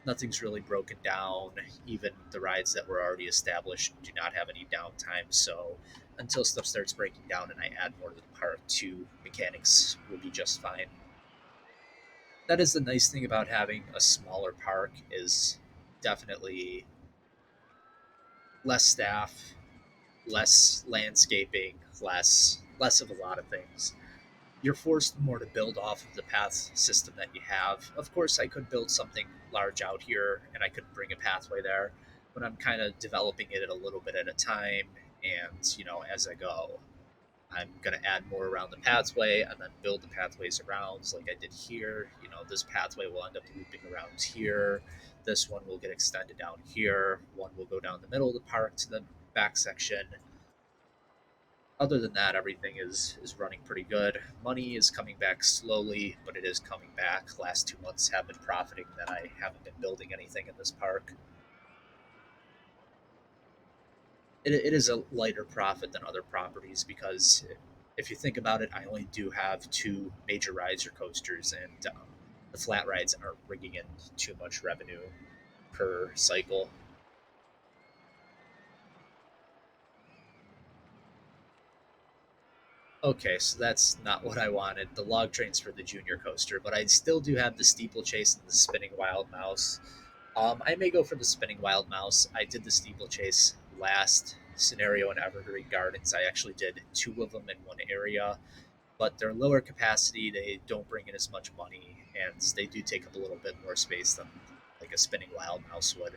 Nothing's really broken down. Even the rides that were already established do not have any downtime. So until stuff starts breaking down and I add more to the park, 2 mechanics will be just fine. That is the nice thing about having a smaller park is definitely less staff, less landscaping, less of a lot of things. You're forced more to build off of the path system that you have. Of course, I could build something large out here and I could bring a pathway there, but I'm kind of developing it a little bit at a time and, as I go. I'm going to add more around the pathway and then build the pathways around like I did here. This pathway will end up looping around here. This one will get extended down here. One will go down the middle of the park to the back section. Other than that, everything is running pretty good. Money is coming back slowly, but it is coming back. Last 2 months have been profiting that I haven't been building anything in this park. It is a lighter profit than other properties because if you think about it, I only do have two major rides or coasters, and the flat rides aren't bringing in too much revenue per cycle. Okay, so that's not what I wanted. The log train's for the junior coaster, but I still do have the steeplechase and the spinning wild mouse. I may go for the spinning wild mouse. I did the steeplechase last scenario in Evergreen Gardens. I actually did two of them in one area, but they're lower capacity. They don't bring in as much money, and they do take up a little bit more space than like a spinning wild mouse would.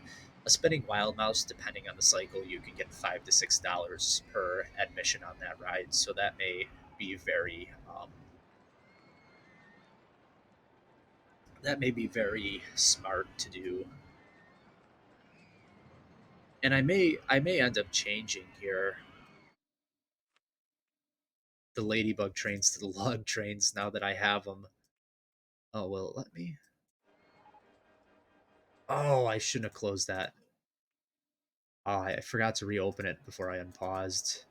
A spinning wild mouse, depending on the cycle, you can get $5 to $6 per admission on that ride. So that may be very smart to do. And I may end up changing here the ladybug trains to the log trains now that I have them. Oh well, let me. Oh, I shouldn't have closed that. Oh, I forgot to reopen it before I unpaused.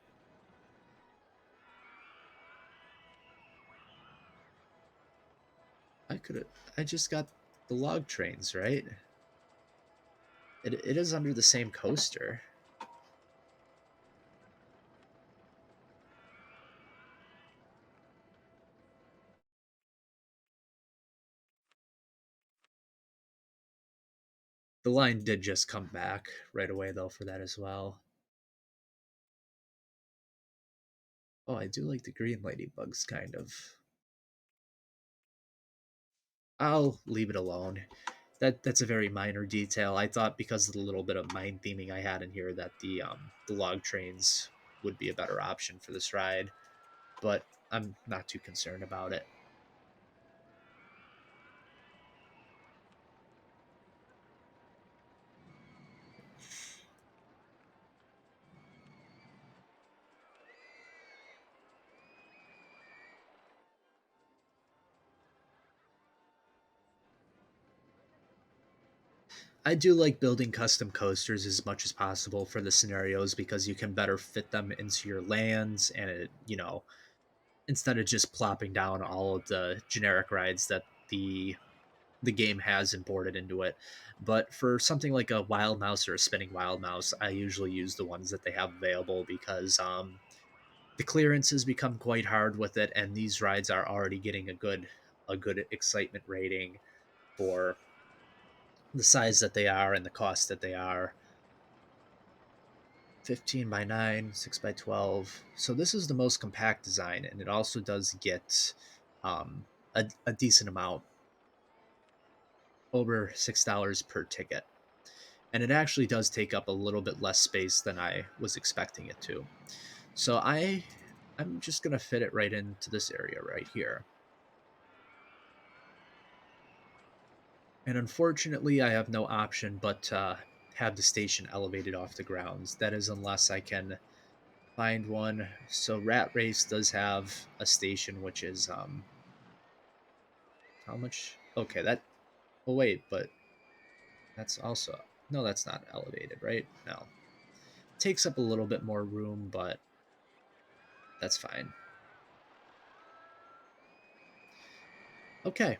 I could have. I just got the log trains, right? It is under the same coaster. The line did just come back right away, though, for that as well. Oh, I do like the green ladybugs, kind of. I'll leave it alone. That's a very minor detail. I thought because of the little bit of mind theming I had in here that the log trains would be a better option for this ride, but I'm not too concerned about it. I do like building custom coasters as much as possible for the scenarios because you can better fit them into your lands and instead of just plopping down all of the generic rides that the game has imported into it. But for something like a wild mouse or a spinning wild mouse, I usually use the ones that they have available because the clearances become quite hard with it, and these rides are already getting a good excitement rating for the size that they are and the cost that they are. 15 by 9, 6 by 12. So this is the most compact design, and it also does get a decent amount, over $6 per ticket. And it actually does take up a little bit less space than I was expecting it to. So I'm just going to fit it right into this area right here. And unfortunately, I have no option but to have the station elevated off the grounds. That is, unless I can find one. So Rat Race does have a station, which is how much? Okay, that. Oh wait, but that's also no, that's not elevated, right? No, takes up a little bit more room, but that's fine. Okay,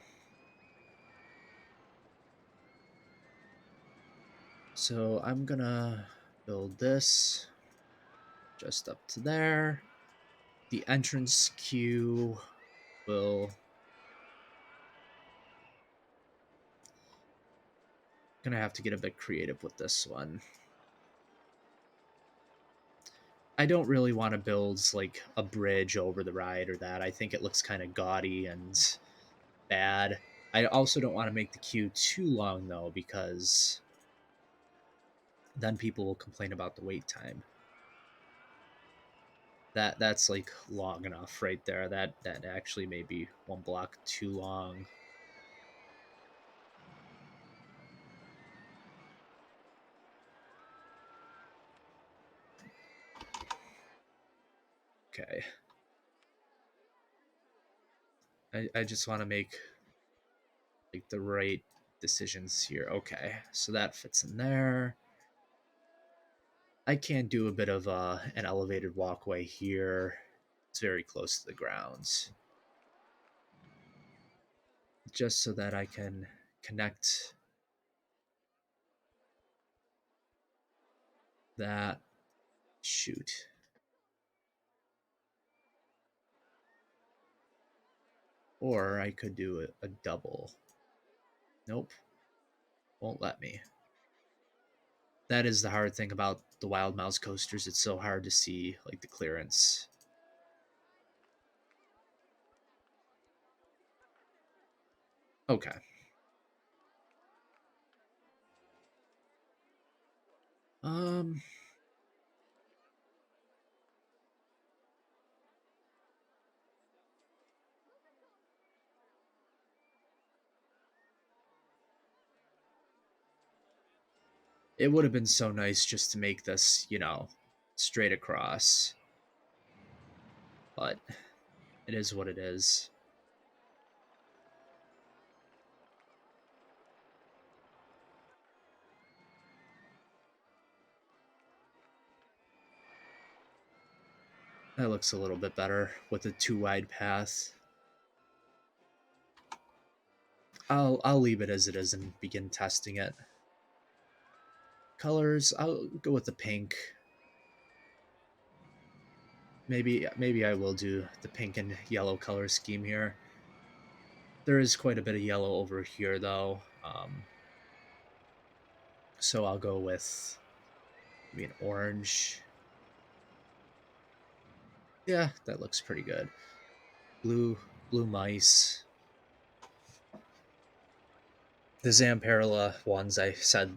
so I'm gonna build this just up to there. The entrance queue will gonna have to get a bit creative with this one. I don't really want to build like a bridge over the ride or that. I think it looks kind of gaudy and bad. I also don't want to make the queue too long though, because then people will complain about the wait time. That's like long enough right there. That actually may be one block too long. Okay. I just want to make like the right decisions here. Okay, so that fits in there. I can do a bit of an elevated walkway here. It's very close to the grounds, just so that I can connect that. Shoot. Or I could do a double. Nope, won't let me. That is the hard thing about the Wild Mouse coasters. It's so hard to see like the clearance. Okay. Um, it would have been so nice just to make this, straight across, but it is what it is. That looks a little bit better with a too wide path. I'll leave it as it is and begin testing it. Colors, I'll go with the pink. Maybe I will do the pink and yellow color scheme here. There is quite a bit of yellow over here though. So I'll go with maybe an orange. Yeah, that looks pretty good. Blue mice. The Zamperla ones I said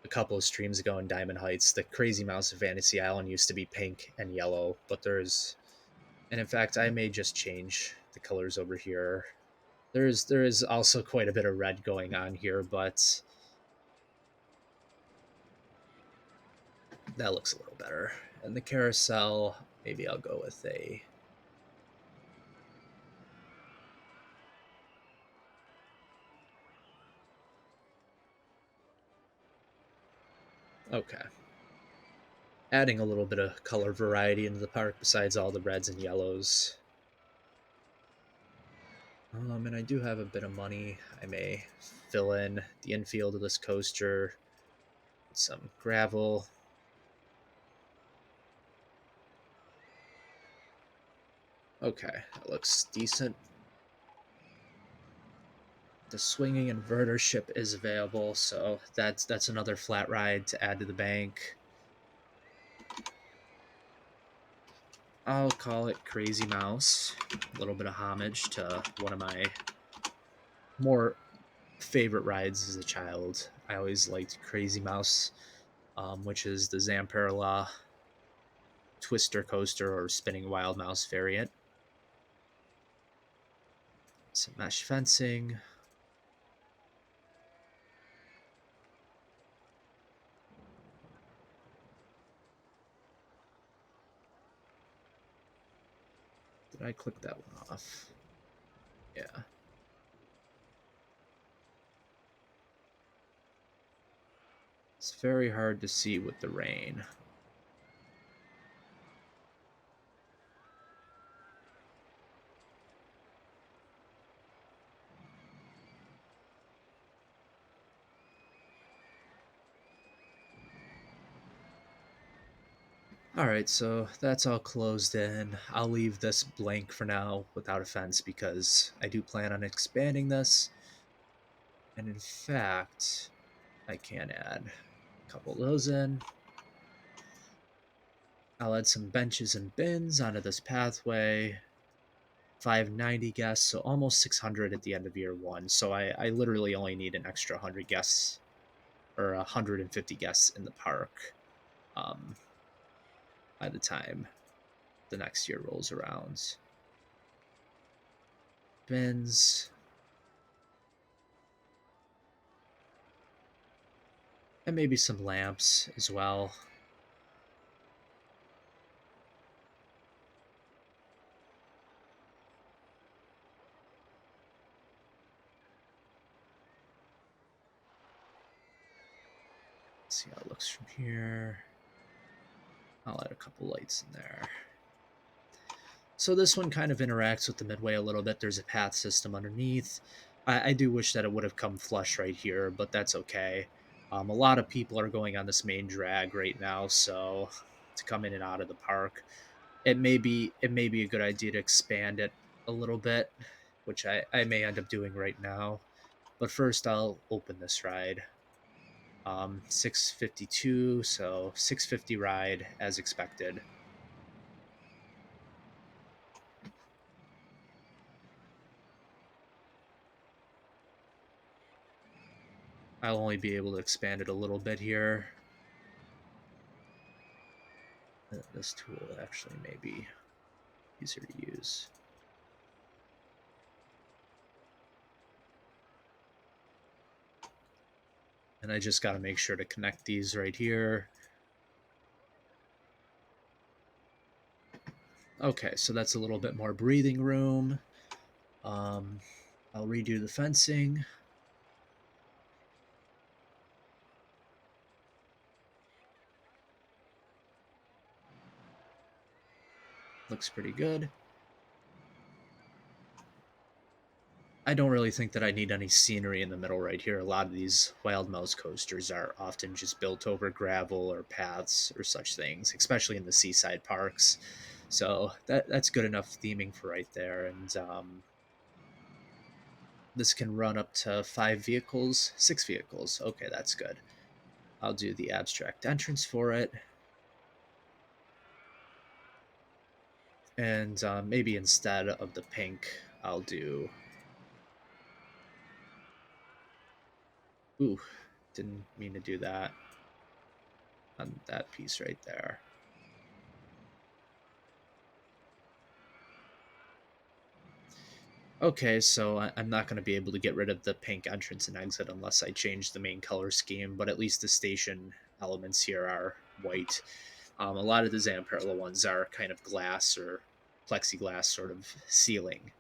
a couple of streams ago in Diamond Heights, the Crazy Mouse of Fantasy Island used to be pink and yellow, but and in fact, I may just change the colors over here. There is also quite a bit of red going on here, but that looks a little better. And the carousel, maybe I'll go with a. Okay. Adding a little bit of color variety into the park besides all the reds and yellows. And I do have a bit of money. I may fill in the infield of this coaster with some gravel. Okay, that looks decent. The swinging inverter ship is available, so that's another flat ride to add to the bank. I'll call it Crazy Mouse. A little bit of homage to one of my more favorite rides as a child. I always liked Crazy Mouse, which is the Zamperla Twister coaster or spinning wild mouse variant. Some mesh fencing. Did I click that one off? Yeah. It's very hard to see with the rain. Alright, so that's all closed in. I'll leave this blank for now without a fence because I do plan on expanding this. And in fact, I can add a couple of those in. I'll add some benches and bins onto this pathway. 590 guests, so almost 600 at the end of year one. So I literally only need an extra 100 guests or 150 guests in the park um, by the time the next year rolls around. Bins. And maybe some lamps as well. Let's see how it looks from here. I'll add a couple lights in there. So this one kind of interacts with the midway a little bit. There's a path system underneath. I do wish that it would have come flush right here, but that's okay. A lot of people are going on this main drag right now, so to come in and out of the park, it may be a good idea to expand it a little bit, which I may end up doing right now. But first, I'll open this ride. 652, so 650 ride as expected. I'll only be able to expand it a little bit here. This tool actually may be easier to use. And I just got to make sure to connect these right here. Okay, so that's a little bit more breathing room. I'll redo the fencing. Looks pretty good. I don't really think that I need any scenery in the middle right here. A lot of these wild mouse coasters are often just built over gravel or paths or such things, especially in the seaside parks. So that's good enough theming for right there. And this can run up to 5 vehicles, 6 vehicles. Okay, that's good. I'll do the abstract entrance for it. And maybe instead of the pink, I'll do... Ooh, didn't mean to do that on that piece right there. Okay, so I'm not going to be able to get rid of the pink entrance and exit unless I change the main color scheme, but at least the station elements here are white. A lot of the Zamperla ones are kind of glass or plexiglass sort of ceiling.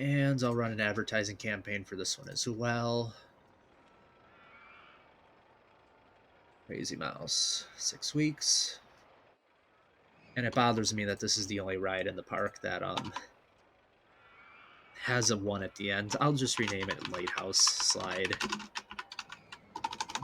And I'll run an advertising campaign for this one as well. Crazy Mouse, 6 weeks. And it bothers me that this is the only ride in the park that has a 1 at the end. I'll just rename it Lighthouse Slide.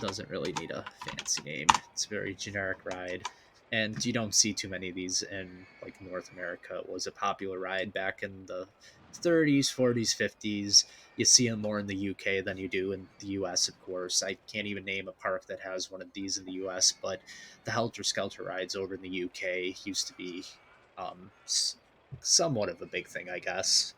Doesn't really need a fancy name. It's a very generic ride. And you don't see too many of these in like North America. It was a popular ride back in the 30s, 40s, 50s. You see them more in the UK than you do in the US, of course. I can't even name a park that has one of these in the US, but the Helter Skelter rides over in the UK used to be um, somewhat of a big thing, I guess.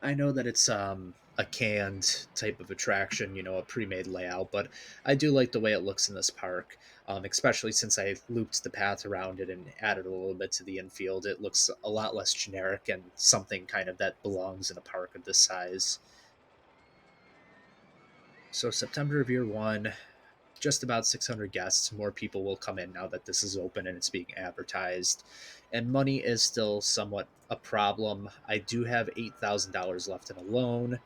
I know that it's a canned type of attraction, you know, a pre-made layout, but I do like the way it looks in this park, especially since I looped the path around it and added a little bit to the infield. It looks a lot less generic and something kind of that belongs in a park of this size. So September of year one, just about 600 guests. More people will come in now that this is open and it's being advertised. And money is still somewhat a problem. I do have $8,000 left in a loan.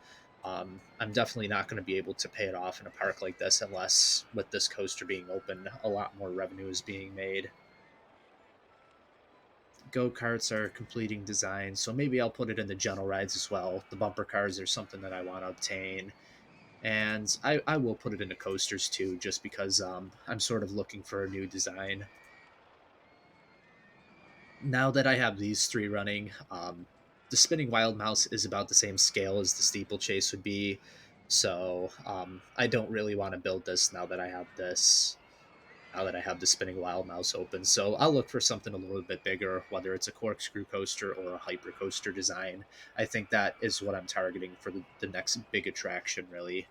I'm definitely not going to be able to pay it off in a park like this unless, with this coaster being open, a lot more revenue is being made. Go karts are completing design, so maybe I'll put it in the general rides as well. The bumper cars are something that I want to obtain, and I will put it into coasters too, just because I'm sort of looking for a new design. Now that I have these three running, the spinning wild mouse is about the same scale as the steeplechase would be, so I don't really want to build this now that I have this. Now that I have the spinning wild mouse open, so I'll look for something a little bit bigger, whether it's a corkscrew coaster or a hyper coaster design. I think that is what I'm targeting for the next big attraction, really.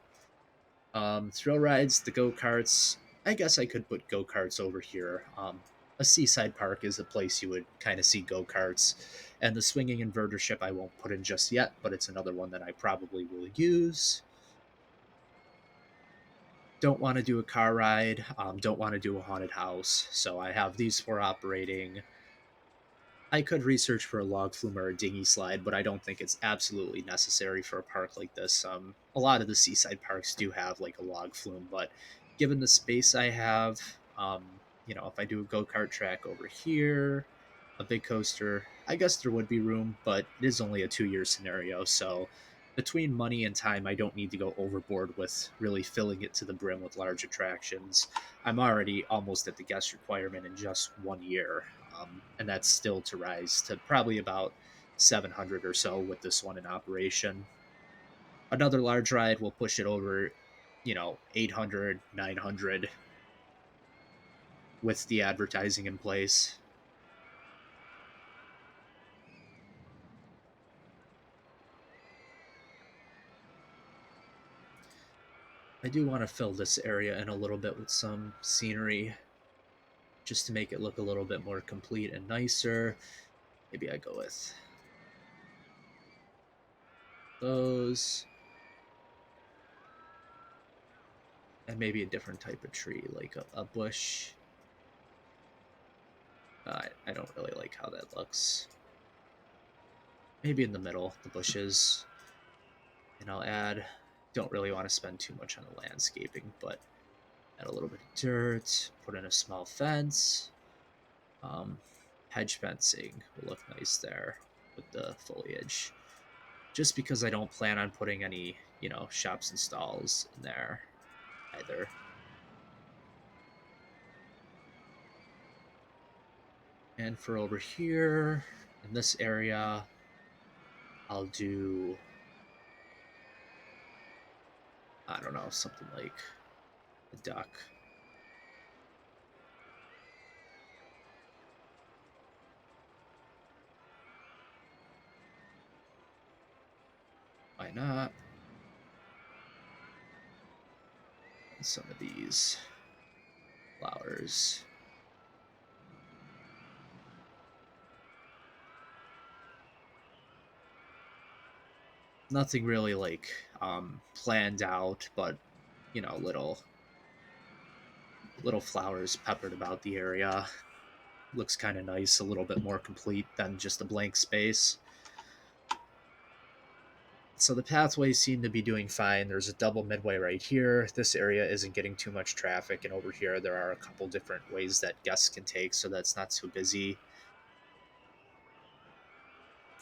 Thrill rides, the go karts. I guess I could put go karts over here. A seaside park is a place you would kind of see go karts, and the swinging inverter ship I won't put in just yet, but it's another one that I probably will use. Don't want to do a car ride. Don't want to do a haunted house. So I have these four operating. I could research for a log flume or a dinghy slide, but I don't think it's absolutely necessary for a park like this. A lot of the seaside parks do have like a log flume, but given the space I have, if I do a go kart track over here, a big coaster, I guess there would be room, but it is only a 2 year scenario. So between money and time, I don't need to go overboard with really filling it to the brim with large attractions. I'm already almost at the guest requirement in just 1 year, and that's still to rise to probably about 700 or so with this one in operation. Another large ride will push it over, 800, 900 with the advertising in place. I do want to fill this area in a little bit with some scenery just to make it look a little bit more complete and nicer. Maybe I go with those, and maybe a different type of tree, like a bush. I don't really like how that looks. Maybe in the middle, the bushes. And I'll add, don't really want to spend too much on the landscaping, but add a little bit of dirt, put in a small fence. Um, Hedge fencing will look nice there with the foliage. Just because I don't plan on putting any, shops and stalls in there either. And for over here, in this area, I'll do, I don't know, something like a duck. Why not? And some of these flowers. Nothing really like planned out, but little flowers peppered about the area. Looks kind of nice, a little bit more complete than just a blank space. So the pathways seem to be doing fine. There's a double midway right here. This area isn't getting too much traffic, and over here there are a couple different ways that guests can take, so that's not so busy.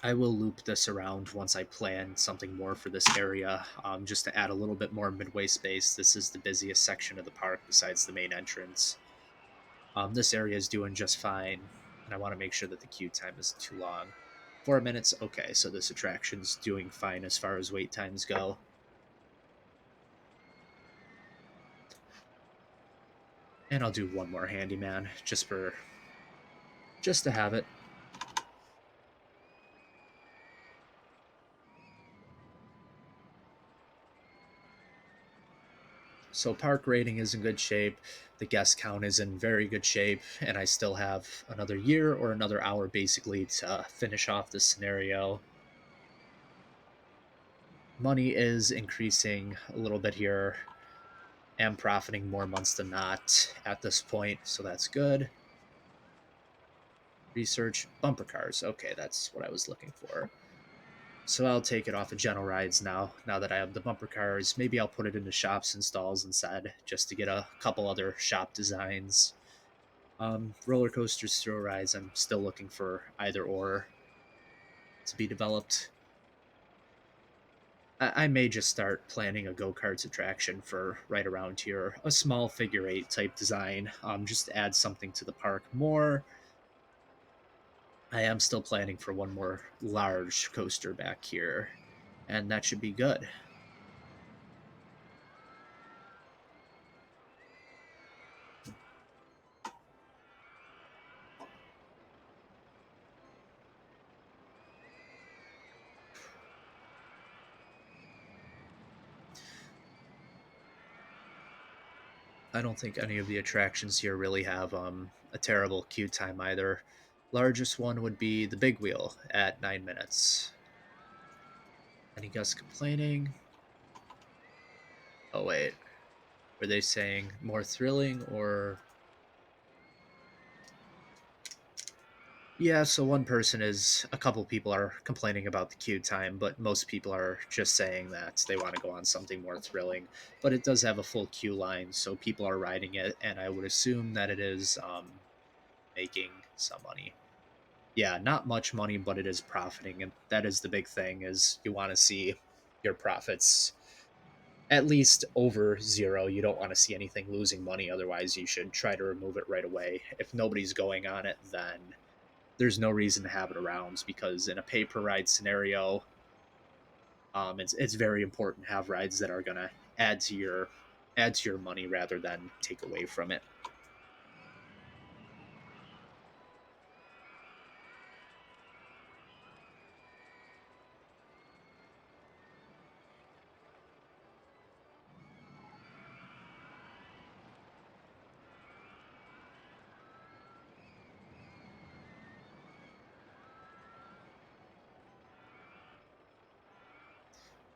I will loop this around once I plan something more for this area, just to add a little bit more midway space. This is the busiest section of the park besides the main entrance. This area is doing just fine, and I want to make sure that the queue time isn't too long. 4 minutes, okay, so this attraction's doing fine as far as wait times go. And I'll do one more handyman, just to have it. So park rating is in good shape, the guest count is in very good shape, and I still have another year or another hour basically to finish off this scenario. Money is increasing a little bit here. Am profiting more months than not at this point, so that's good. Research bumper cars. Okay, that's what I was looking for. So I'll take it off of general rides now that I have the bumper cars. Maybe I'll put it into shops and stalls instead, just to get a couple other shop designs. Roller coasters, thrill rides, I'm still looking for either or to be developed. I may just start planning a go-karts attraction for right around here, a small figure eight type design, just to add something to the park more. I am still planning for one more large coaster back here, and that should be good. I don't think any of the attractions here really have a terrible queue time either. Largest one would be the big wheel at 9 minutes. Any guests complaining? Oh wait, were they saying more thrilling or? Yeah, so one person is, a couple people are complaining about the queue time, but most people are just saying that they want to go on something more thrilling. But it does have a full queue line, so people are riding it, and I would assume that it is making some money. Yeah, not much money, but it is profiting, and that is the big thing. Is you want to see your profits at least over zero. You don't want to see anything losing money, otherwise you should try to remove it right away. If nobody's going on it, then there's no reason to have it around, because in a pay per ride scenario, it's very important to have rides that are gonna add to your money rather than take away from it.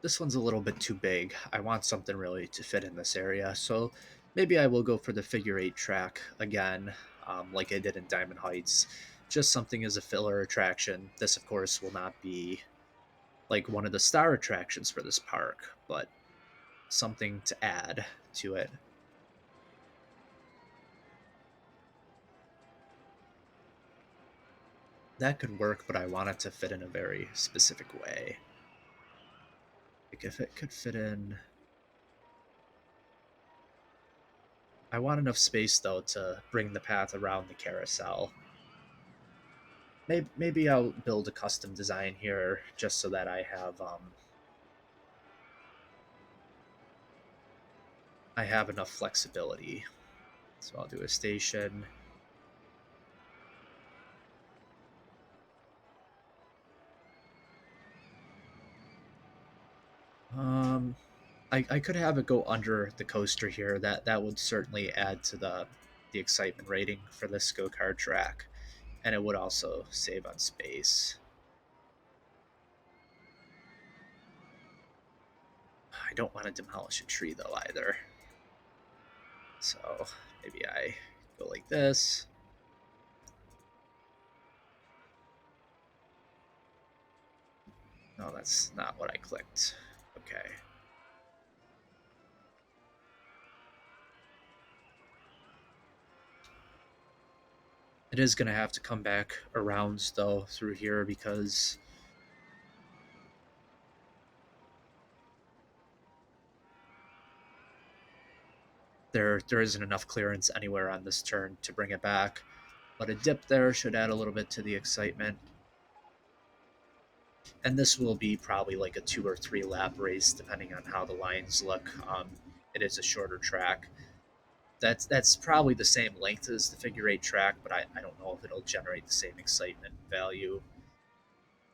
This one's a little bit too big. I want something really to fit in this area, so maybe I will go for the figure eight track again, like I did in Diamond Heights. Just something as a filler attraction. This, of course, will not be like one of the star attractions for this park, but something to add to it. That could work, but I want it to fit in a very specific way. Like if it could fit in. I want enough space though to bring the path around the carousel. Maybe I'll build a custom design here just so that I have enough flexibility. So I'll do a station. Um, I could have it go under the coaster here. That would certainly add to the excitement rating for this go kart track, and it would also save on space. I don't want to demolish a tree though either. So maybe I go like this. No, that's not what I clicked. Okay. It is going to have to come back around though through here because there isn't enough clearance anywhere on this turn to bring it back. But a dip there should add a little bit to the excitement. And this will be probably like a 2 or 3 lap race depending on how the lines look. It is a shorter track. That's probably the same length as the figure 8 track, but I don't know if it'll generate the same excitement value.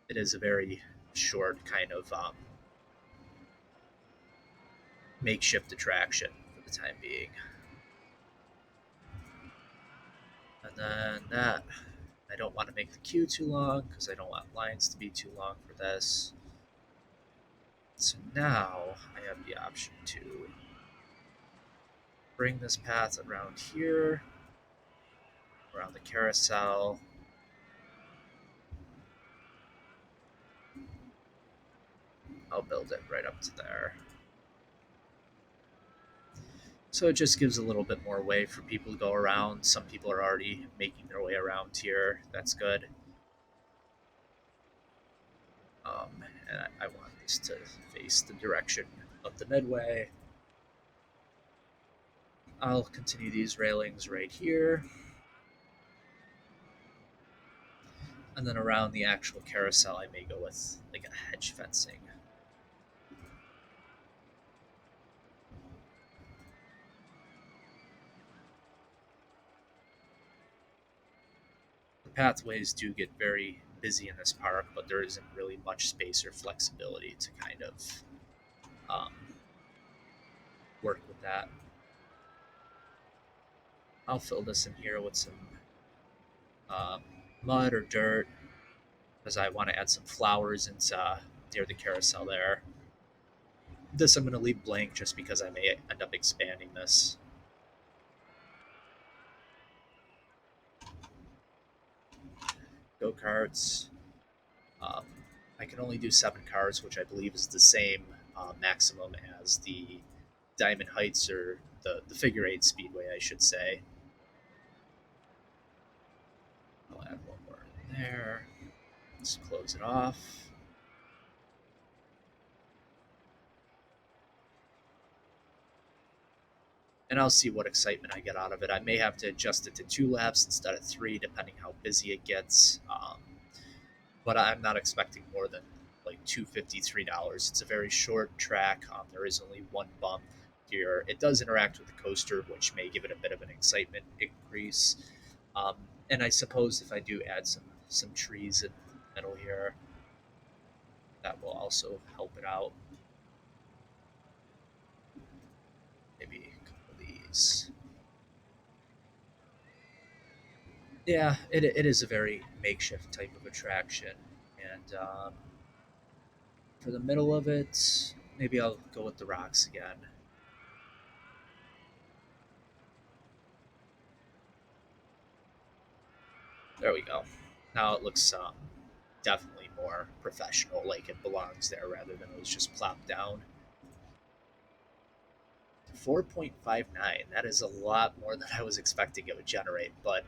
It is a very short kind of makeshift attraction for the time being. And then that, I don't want to make the queue too long because I don't want lines to be too long for this. So now I have the option to bring this path around here, around the carousel. I'll build it right up to there. So it just gives a little bit more way for people to go around. Some people are already making their way around here. That's good. And I want this to face the direction of the midway. I'll continue these railings right here. And then around the actual carousel, I may go with like a hedge fencing. The pathways do get very busy in this park, but there isn't really much space or flexibility to kind of um, work with that. I'll fill this in here with some um, mud or dirt because I want to add some flowers into near the carousel there. This I'm going to leave blank just because I may end up expanding this. Go-karts. Um, I can only do 7 cars, which I believe is the same maximum as the Diamond Heights or the figure 8 speedway, I should say. I'll add one more in there. Let's close it off. And I'll see what excitement I get out of it. I may have to adjust it to 2 laps instead of 3, depending how busy it gets. But I'm not expecting more than like $253. It's a very short track. There is only one bump here. It does interact with the coaster, which may give it a bit of an excitement increase. Um, and I suppose if I do add some trees in the middle here, that will also help it out. Maybe a couple of these. Yeah, it is a very makeshift type of attraction. And for the middle of it, maybe I'll go with the rocks again. There we go. Now it looks definitely more professional, like it belongs there rather than it was just plopped down. 4.59. That is a lot more than I was expecting it would generate, but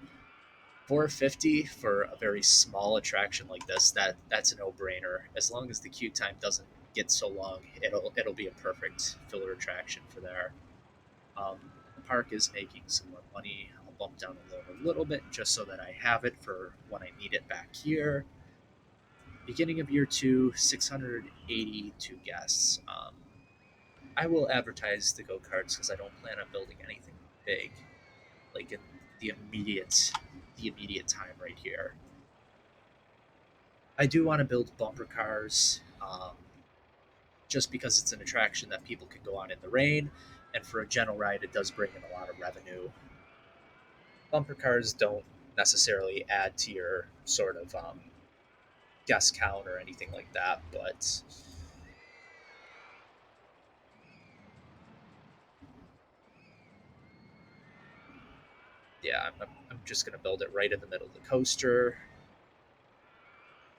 450 for a very small attraction like this, that's a no-brainer. As long as the queue time doesn't get so long, it'll be a perfect filler attraction for there. The park is making some more money. I'll bump down the load a little bit just so that I have it for when I need it back here. Beginning of year 2, 682 guests. I will advertise the go-karts because I don't plan on building anything big, like in the immediate time right here. I do want to build bumper cars, just because it's an attraction that people can go on in the rain, and for a gentle ride, it does bring in a lot of revenue. Bumper cars don't necessarily add to your sort of guest count or anything like that, but Yeah, I'm just going to build it right in the middle of the coaster,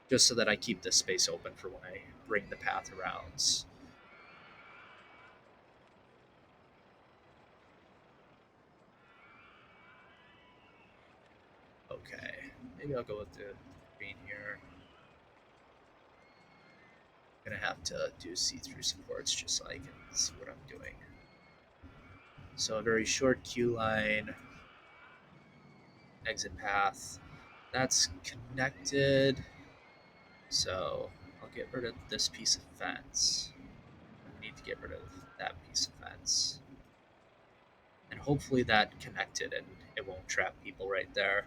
just so that I keep this space open for when I bring the path around. Okay, maybe I'll go with the green here. I'm gonna have to do see-through supports just so I can see what I'm doing. So a very short queue line, exit path. That's connected. So I'll get rid of this piece of fence. I need to get rid of that piece of fence. And hopefully that connected and it won't trap people right there.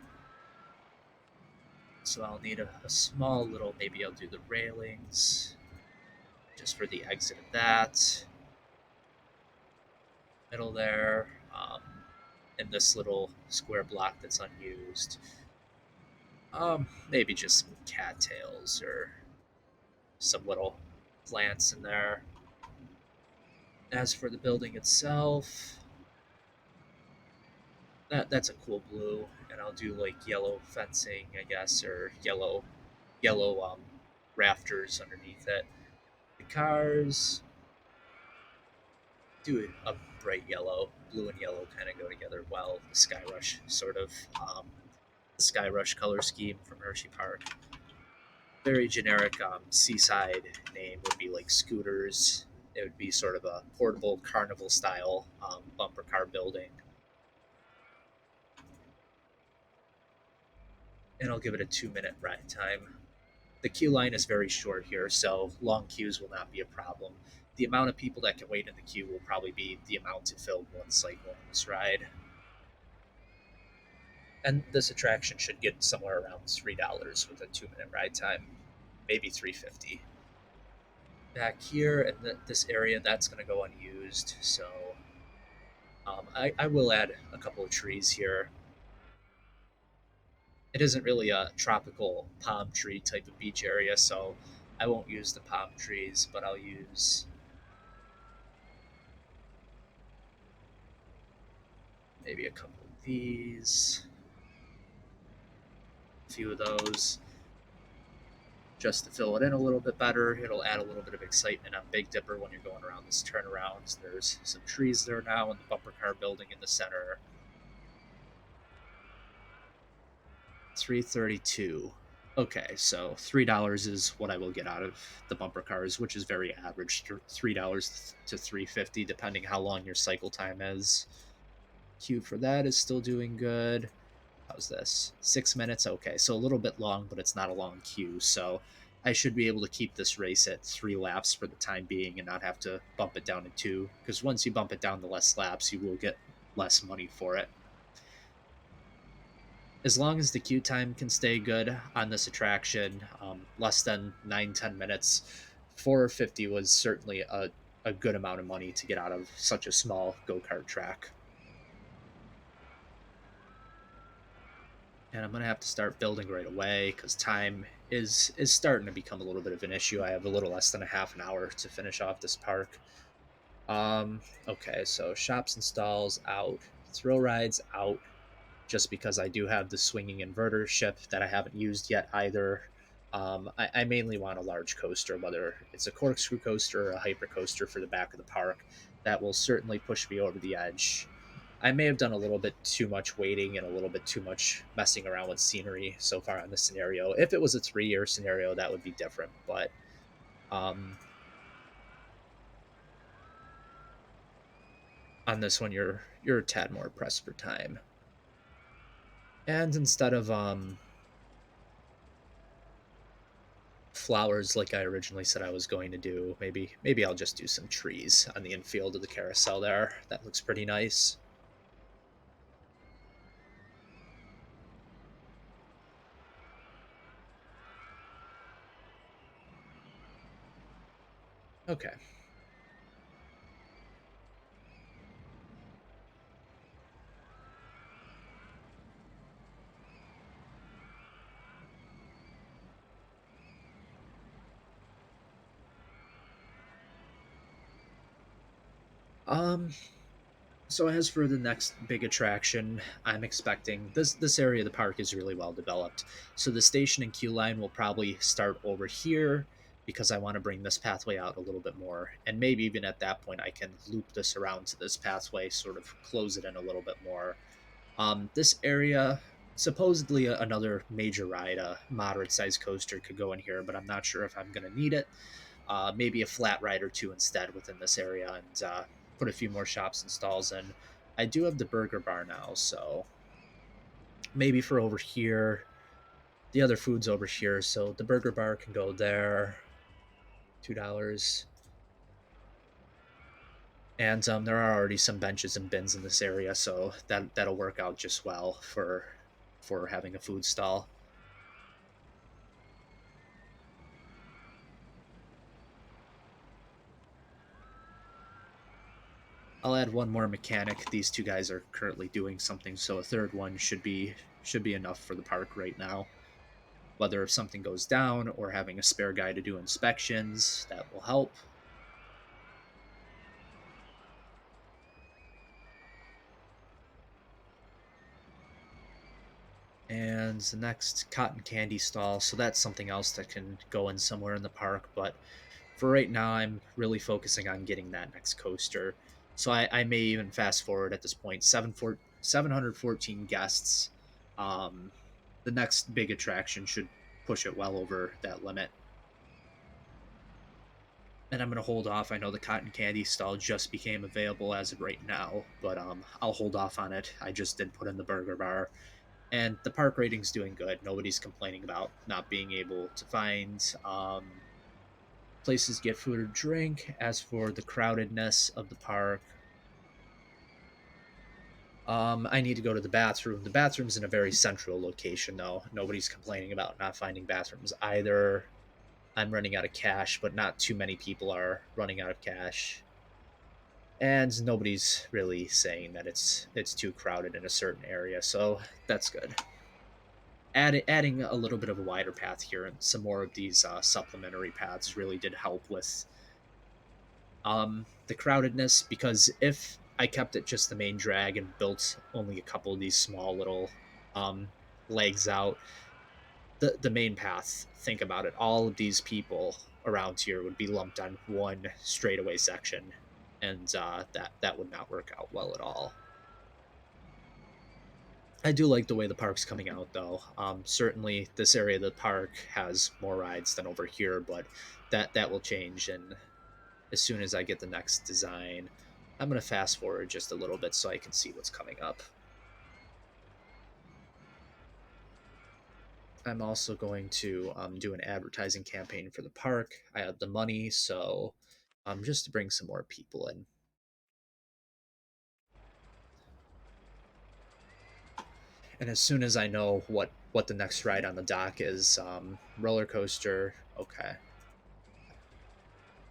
So I'll need a small little, maybe I'll do the railings just for the exit of that. Middle there. And this little square block that's unused. Maybe just some cattails or some little plants in there. As for the building itself, that's a cool blue, and I'll do like yellow fencing, I guess, or yellow rafters underneath it. The cars do a bright yellow, blue and yellow kind of go together well. The Sky Rush sort of the Sky Rush color scheme from Hershey Park. Very generic seaside name would be like scooters. It would be sort of a portable carnival style bumper car building. And I'll give it a 2-minute ride time. The queue line is very short here, so long queues will not be a problem. The amount of people that can wait in the queue will probably be the amount to fill one cycle on this ride. And this attraction should get somewhere around $3 with a 2-minute ride time, maybe $3.50. Back here in this area, that's going to go unused, so I will add a couple of trees here. It isn't really a tropical palm tree type of beach area, so I won't use the palm trees, but I'll use maybe a couple of these, a few of those, just to fill it in a little bit better. It'll add a little bit of excitement on Big Dipper when you're going around this turnaround. There's some trees there now, and the bumper car building in the center. 332. Okay, so $3 is what I will get out of the bumper cars, which is very average. $3 to 350, depending how long your cycle time is. Queue for that is still doing good. How's this? 6 minutes. Okay, so a little bit long, but it's not a long queue. So I should be able to keep this race at 3 laps for the time being and not have to bump it down to two. Because once you bump it down to less laps, you will get less money for it. As long as the queue time can stay good on this attraction, less than 9-10 minutes, 450 was certainly a good amount of money to get out of such a small go-kart track. And I'm gonna have to start building right away because time is starting to become a little bit of an issue. I have a little less than a half an hour to finish off this park. Okay, so shops and stalls out, thrill rides out, just because I do have the swinging inverter ship that I haven't used yet either. I mainly want a large coaster, whether it's a corkscrew coaster or a hyper coaster for the back of the park. That will certainly push me over the edge. I may have done a little bit too much waiting and a little bit too much messing around with scenery so far on this scenario. If it was a 3-year scenario, that would be different. But um, on this one, you're a tad more pressed for time. And instead of flowers like I originally said I was going to do, maybe I'll just do some trees on the infield of the carousel there. That looks pretty nice. Okay. Um So as for the next big attraction, I'm expecting this area of the park is really well developed. So the station and queue line will probably start over here because I want to bring this pathway out a little bit more. And maybe even at that point I can loop this around to this pathway, sort of close it in a little bit more. This area, supposedly another major ride, a moderate sized coaster could go in here, but I'm not sure if I'm going to need it. Maybe a flat ride or two instead within this area, and put a few more shops and stalls in. I do have the burger bar now, so maybe for over here, the other food's over here, so the burger bar can go there. $2. And there are already some benches and bins in this area, so that'll work out just well for having a food stall. I'll add one more mechanic. These two guys are currently doing something, so a third one should be enough for the park right now. Whether if something goes down or having a spare guy to do inspections, that will help. And the next cotton candy stall, so that's something else that can go in somewhere in the park, but for right now I'm really focusing on getting that next coaster. So I may even fast forward at this point. 714 guests. Um, the next big attraction should push it well over that limit. And I'm gonna hold off. I know the cotton candy stall just became available as of right now, but I'll hold off on it. I just did put in the burger bar, and the park rating's doing good. Nobody's complaining about not being able to find places to get food or drink. As for the crowdedness of the park, I need to go to the bathroom. The bathroom's in a very central location, though. Nobody's complaining about not finding bathrooms either. I'm running out of cash, but not too many people are running out of cash. And nobody's really saying that it's too crowded in a certain area, so that's good. Adding a little bit of a wider path here and some more of these supplementary paths really did help with the crowdedness, because if I kept it just the main drag and built only a couple of these small little um, legs out, the main path, think about it, all of these people around here would be lumped on one straightaway section, and that would not work out well at all. I do like the way the park's coming out, though. Certainly, this area of the park has more rides than over here, but that will change. And as soon as I get the next design, I'm gonna fast forward just a little bit so I can see what's coming up. I'm also going to do an advertising campaign for the park. I have the money, so just to bring some more people in. And as soon as I know what the next ride on the dock is, roller coaster. Okay,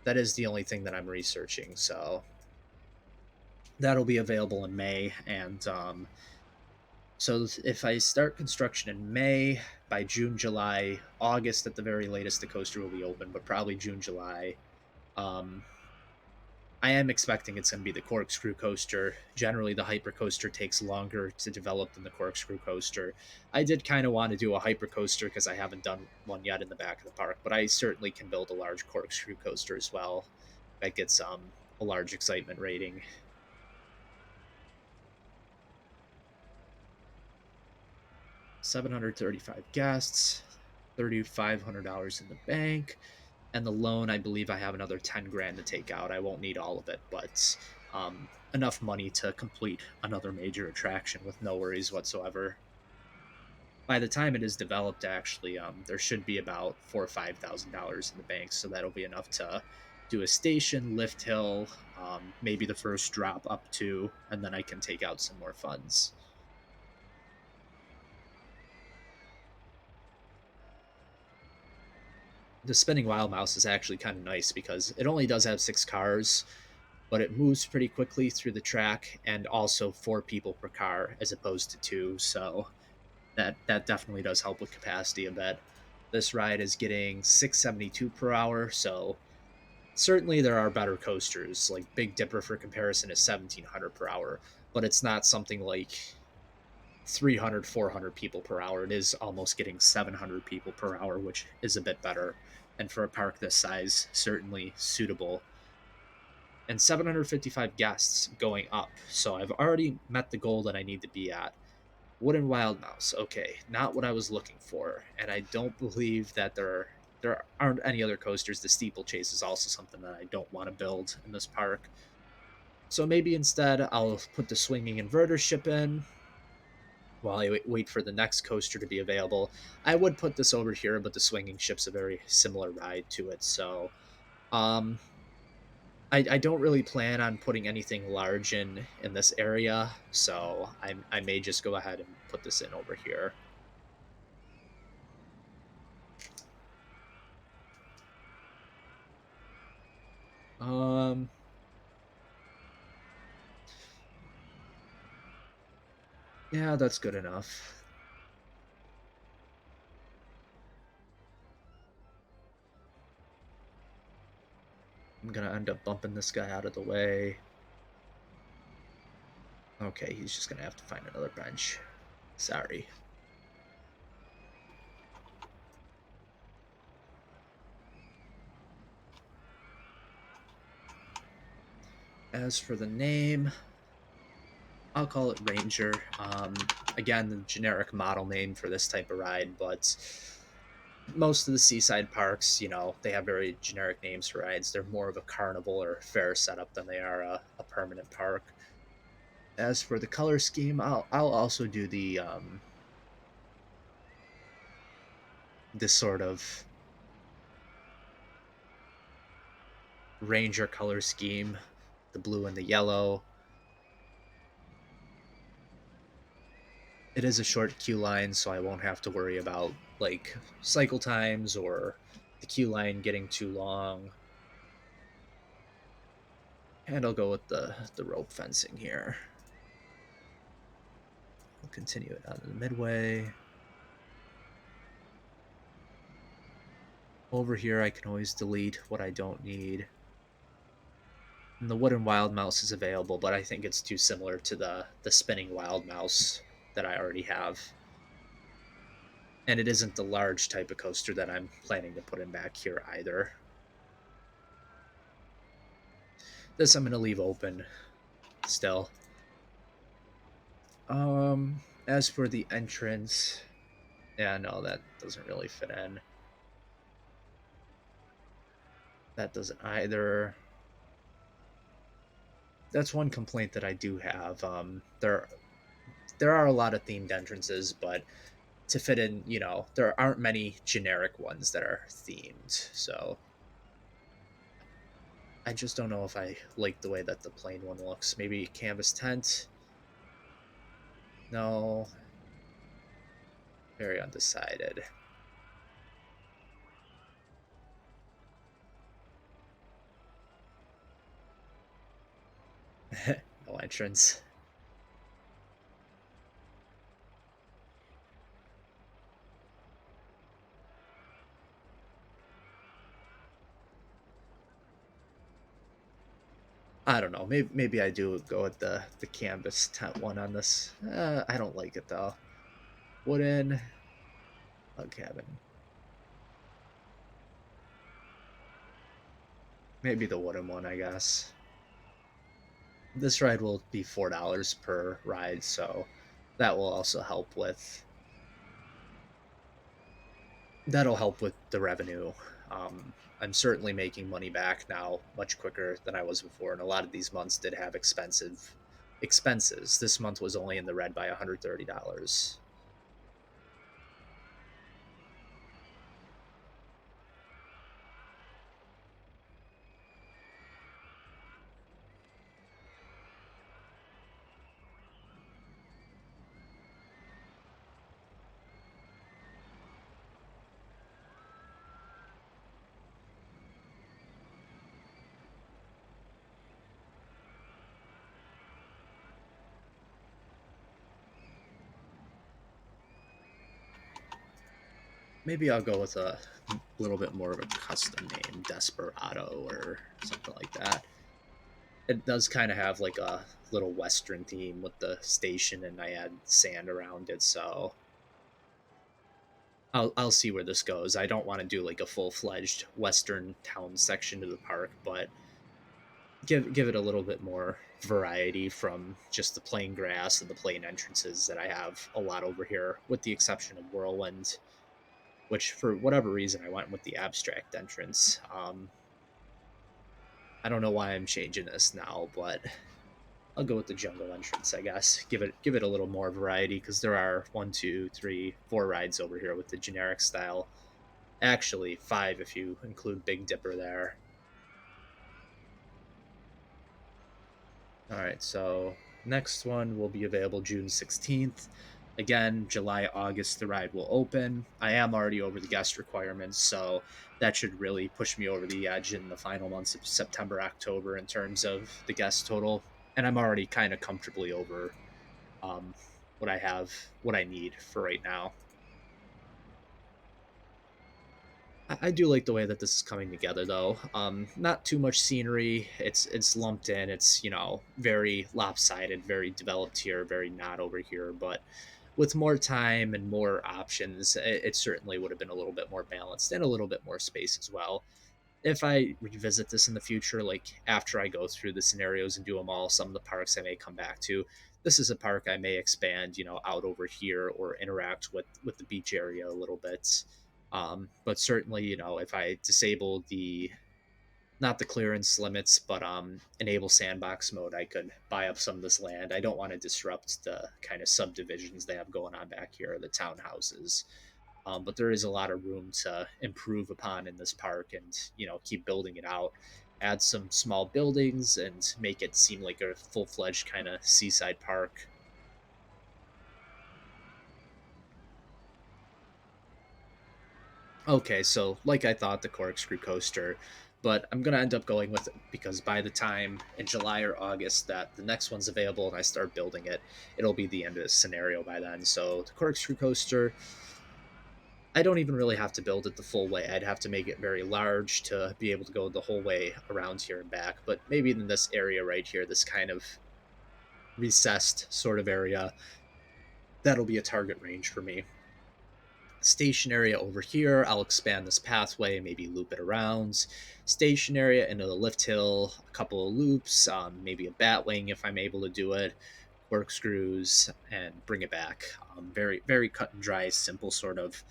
that is the only thing that I'm researching. So that'll be available in May, and so if I start construction in May, by June, July, August at the very latest, the coaster will be open, but probably June, July. Um, I am expecting it's going to be the Corkscrew Coaster. Generally, the Hyper Coaster takes longer to develop than the Corkscrew Coaster. I did kind of want to do a Hyper Coaster because I haven't done one yet in the back of the park, but I certainly can build a large Corkscrew Coaster as well. That gets a large excitement rating. 735 guests, $3,500 in the bank, and the loan, I believe I have another 10 grand to take out. I won't need all of it, but enough money to complete another major attraction with no worries whatsoever. By the time it is developed, actually, there should be about $4,000 or $5,000 in the bank, so that'll be enough to do a station, lift hill, maybe the first drop up to, and then I can take out some more funds. The spinning wild mouse is actually kind of nice because it only does have 6 cars, but it moves pretty quickly through the track, and also 4 people per car as opposed to two. So that definitely does help with capacity a bit. This ride is getting 672 per hour, so Certainly there are better coasters. Like Big Dipper for comparison is 1700 per hour, but it's not something like 300, 400 people per hour. It is almost getting 700 people per hour, which is a bit better. And for a park this size, certainly suitable. And 755 guests going up. So I've already met the goal that I need to be at. Wooden Wild Mouse. Okay, not what I was looking for. And I don't believe that there aren't any other coasters. The Steeplechase is also something that I don't want to build in this park. So maybe instead I'll put the swinging inverter ship in while I wait for the next coaster to be available. I would put this over here, but the swinging ship's a very similar ride to it. So um, I don't really plan on putting anything large in this area. So I may just go ahead and put this in over here. Um, yeah, that's good enough. I'm gonna end up bumping this guy out of the way. Okay, he's just gonna have to find another bench. Sorry. As for the name, I'll call it Ranger. Again, the generic model name for this type of ride, but most of the seaside parks, they have very generic names for rides. They're more of a carnival or fair setup than they are a permanent park. As for the color scheme, I'll also do this sort of Ranger color scheme, the blue and the yellow. It is a short queue line, so I won't have to worry about like cycle times or the queue line getting too long. And I'll go with the rope fencing here. We'll continue it out of the midway. Over here, I can always delete what I don't need. And the wooden wild mouse is available, but I think it's too similar to the spinning wild mouse that I already have. And it isn't the large type of coaster that I'm planning to put in back here either. This I'm going to leave open still. As for the entrance, yeah, no, that doesn't really fit in. That doesn't either. That's one complaint that I do have. There are a lot of themed entrances, but to fit in, there aren't many generic ones that are themed. So I just don't know if I like the way that the plain one looks. Maybe canvas tent. No, very undecided. No entrance. I don't know. Maybe I do go with the canvas tent one on this. I don't like it though. Wooden log cabin. Maybe the wooden one, I guess. This ride will be $4 per ride, so that will also help with that'll help with the revenue. I'm certainly making money back now much quicker than I was before, and a lot of these months did have expensive expenses. This month was only in the red by $130. Maybe I'll go with a little bit more of a custom name, Desperado or something like that. It does kind of have like a little western theme with the station, and I add sand around it, so I'll see where this goes. I don't want to do like a full fledged western town section of the park, but give it a little bit more variety from just the plain grass and the plain entrances that I have a lot over here, with the exception of Whirlwind, which for whatever reason I went with the abstract entrance. I don't know why I'm changing this now, but I'll go with the jungle entrance, I guess. Give it a little more variety because there are one, two, three, four rides over here with the generic style. Actually, five if you include Big Dipper there. All right, so next one will be available June 16th. Again, July, August, the ride will open. I am already over the guest requirements, so that should really push me over the edge in the final months of September, October in terms of the guest total. And I'm already kind of comfortably over um, what I have, what I need for right now. I do like the way that this is coming together, though. Not too much scenery. It's lumped in. It's very lopsided, very developed here, very not over here. But with more time and more options, it certainly would have been a little bit more balanced and a little bit more space as well. If I revisit this in the future, like after I go through the scenarios and do them all, some of the parks I may come back to. This is a park I may expand, out over here or interact with the beach area a little bit. But certainly, if I disable the not the clearance limits, but enable sandbox mode, I could buy up some of this land. I don't want to disrupt the kind of subdivisions they have going on back here, the townhouses. But there is a lot of room to improve upon in this park, and keep building it out. Add some small buildings and make it seem like a full-fledged kind of seaside park. Okay, so like I thought, the Corkscrew Coaster, but I'm gonna end up going with it because by the time in July or August that the next one's available and I start building it, it'll be the end of the scenario by then. So the Corkscrew Coaster, I don't even really have to build it the full way. I'd have to make it very large to be able to go the whole way around here and back. But maybe in this area right here, this kind of recessed sort of area, that'll be a target range for me. Station area over here, I'll expand this pathway, maybe loop it around. Station area into the lift hill, a couple of loops, maybe a bat wing if I'm able to do it, corkscrews, and bring it back. Very, very cut and dry, simple sort of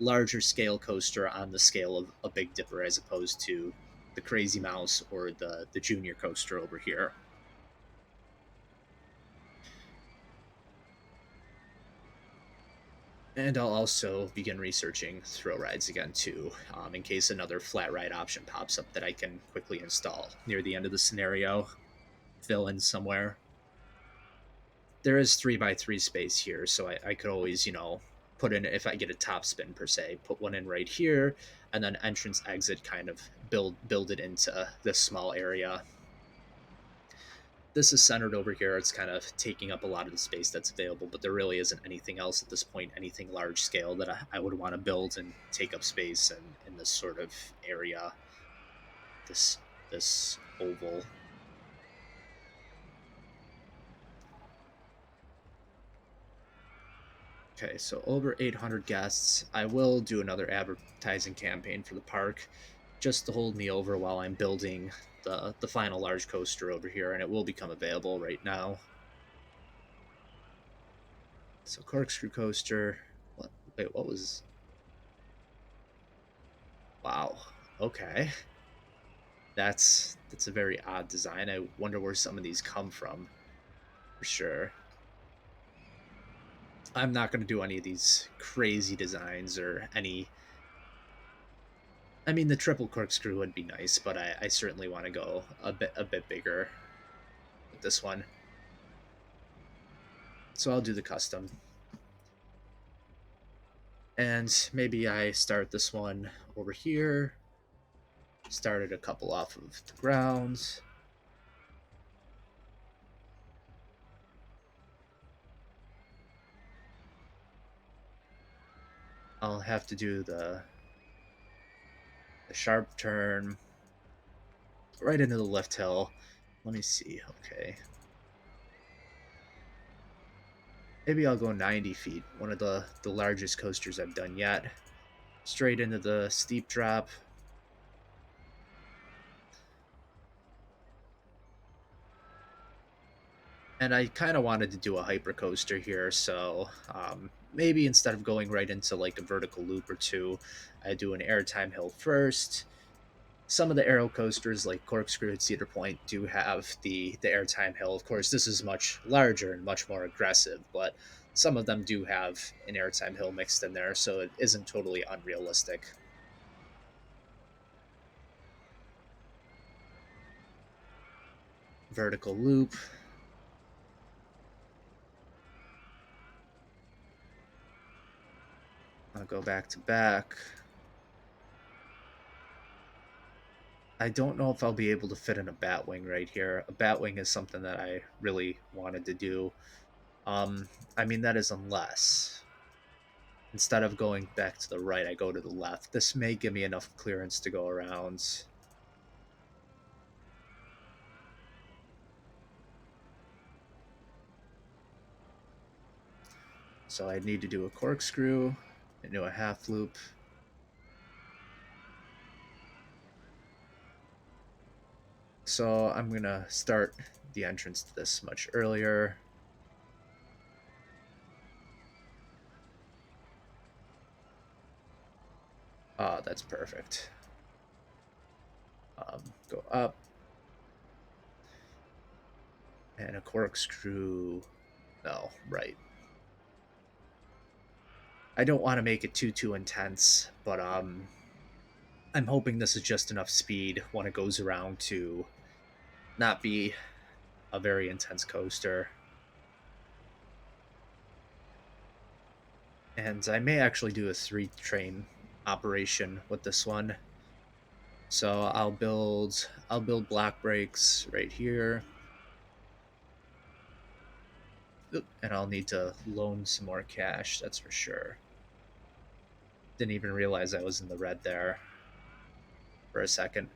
larger scale coaster on the scale of a Big Dipper as opposed to the Crazy Mouse or the Junior coaster over here. And I'll also begin researching thrill rides again too, in case another flat ride option pops up that I can quickly install near the end of the scenario. Fill in somewhere. There is 3x3 space here, so I could always, put in, if I get a top spin per se, put one in right here, and then entrance exit kind of build it into this small area. This is centered over here. It's kind of taking up a lot of the space that's available, but there really isn't anything else at this point, anything large scale that I would want to build and take up space in this sort of area, this oval. Okay, so over 800 guests. I will do another advertising campaign for the park just to hold me over while I'm building the final large coaster over here, and it will become available right now. So Corkscrew Coaster. What? Wait, what was? Wow. Okay. That's a very odd design. I wonder where some of these come from, for sure. I'm not going to do any of these crazy designs or any. I mean, the triple corkscrew would be nice, but I certainly want to go a bit bigger with this one. So I'll do the custom, and maybe I start this one over here. Started a couple off of the ground. I'll have to do the sharp turn right into the left hill. Let me see. Okay. Maybe I'll go 90 feet, one of the largest coasters I've done yet. Straight into the steep drop. And I kind of wanted to do a hyper coaster here, so maybe instead of going right into like a vertical loop or two, I do an airtime hill first. Some of the aero coasters, like Corkscrew and Cedar Point, do have the airtime hill. Of course, this is much larger and much more aggressive, but some of them do have an airtime hill mixed in there, so it isn't totally unrealistic. Vertical loop. I'll go back to back. I don't know if I'll be able to fit in a batwing right here. A batwing is something that I really wanted to do. I mean, that is unless instead of going back to the right, I go to the left. This may give me enough clearance to go around. So I need to do a corkscrew into a half loop. So I'm going to start the entrance to this much earlier. Oh, that's perfect. Go up. And a corkscrew. No, right. I don't want to make it too intense, but I'm hoping this is just enough speed when it goes around to not be a very intense coaster. And I may actually do a 3 train operation with this one. So I'll build block brakes right here. Oop, and I'll need to loan some more cash, that's for sure. Didn't even realize I was in the red there for a second.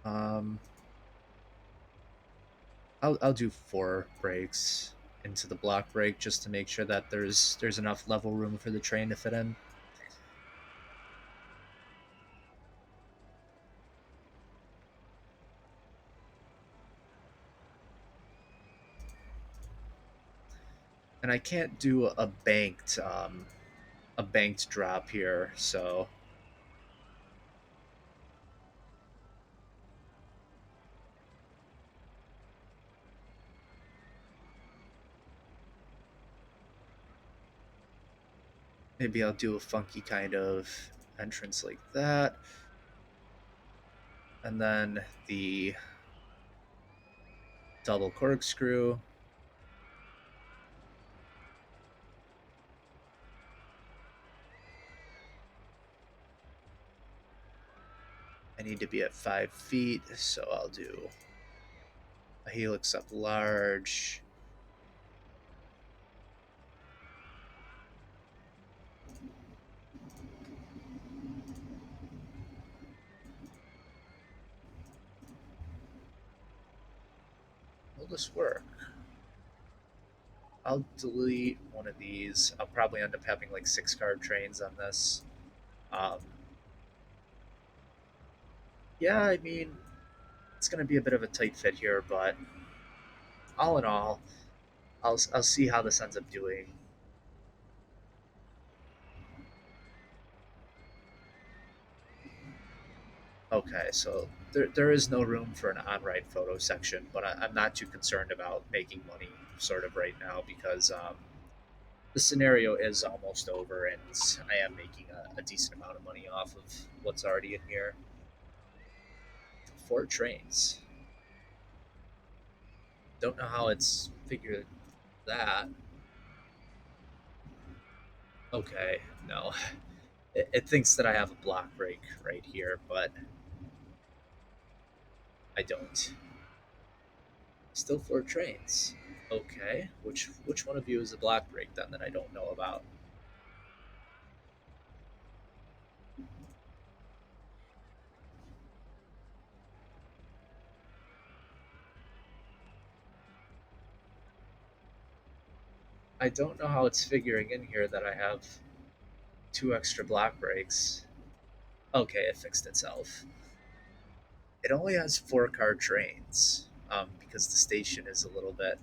Um, I'll do 4 brakes into the block brake just to make sure that there's enough level room for the train to fit in. And I can't do a banked drop here, so maybe I'll do a funky kind of entrance like that. And then the double corkscrew. I need to be at 5 feet, so I'll do a helix up large. Will this work? I'll delete one of these. I'll probably end up having like 6 card trains on this. Um, yeah, I mean, it's going to be a bit of a tight fit here, but all in all, I'll see how this ends up doing. Okay, so there is no room for an on-ride photo section, but I'm not too concerned about making money sort of right now because the scenario is almost over and I am making a decent amount of money off of what's already in here. 4 trains. Don't know how it's figured that. Okay, no. It thinks that I have a block break right here, but I don't. Still four trains. Okay. Which one of you is the block break then that I don't know about? I don't know how it's figuring in here that I have two extra block breaks. Okay, it fixed itself. It only has four-car trains because the station is a little bit.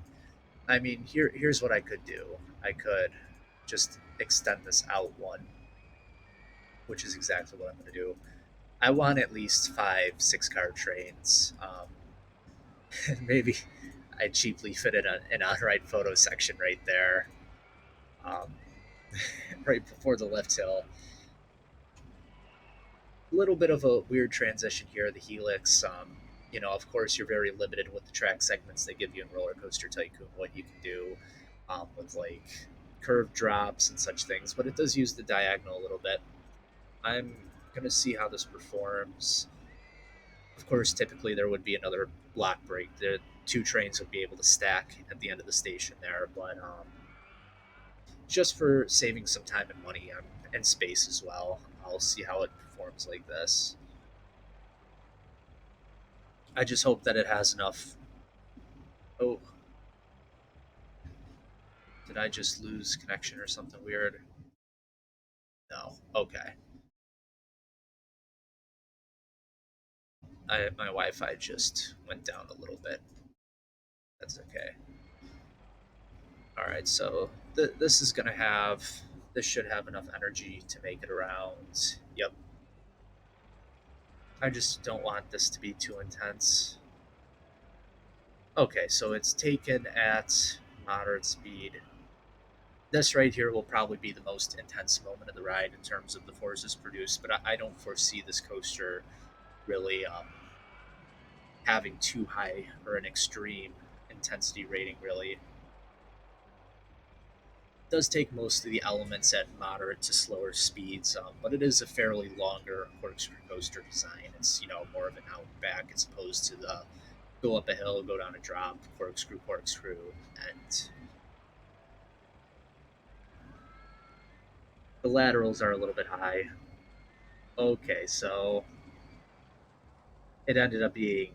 I mean, here's what I could do. I could just extend this out one, which is exactly what I'm going to do. I want at least five six-car trains. And maybe I cheaply fit in an on-ride photo section right there, um, right before the lift hill. A little bit of a weird transition here, the helix. Of course, you're very limited with the track segments they give you in Roller Coaster Tycoon, what you can do with like curved drops and such things, but it does use the diagonal a little bit. I'm gonna see how this performs. Of course, typically there would be another block break. The two trains would be able to stack at the end of the station there, but just for saving some time and money and space as well, I'll see how it performs like this. I just hope that it has enough. Oh, did I just lose connection or something weird? No. Okay. My Wi-Fi just went down a little bit. That's okay. All right. So this is gonna have. This should have enough energy to make it around. Yep. I just don't want this to be too intense. Okay, so it's taken at moderate speed. This right here will probably be the most intense moment of the ride in terms of the forces produced, but I don't foresee this coaster really having too high or an extreme intensity rating, really. It does take most of the elements at moderate to slower speeds, but it is a fairly longer corkscrew coaster design. It's, more of an out and back as opposed to the go up a hill, go down a drop, corkscrew, corkscrew, and the laterals are a little bit high. Okay, so it ended up being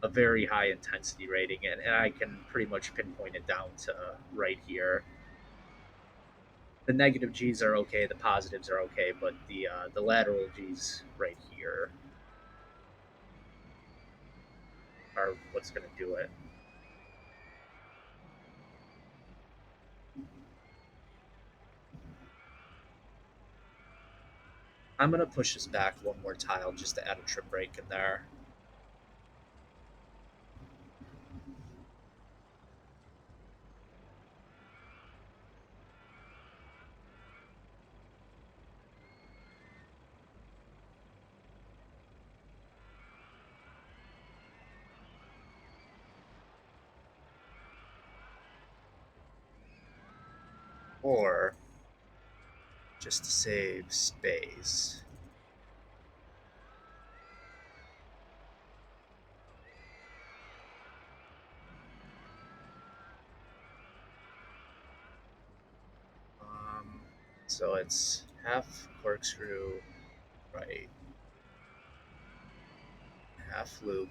a very high intensity rating, and I can pretty much pinpoint it down to right here. The negative G's are okay, the positives are okay, but the lateral G's right here are what's going to do it. I'm going to push this back one more tile just to add a trim brake in there. Or just to save space. Um, so it's half corkscrew right, half loop,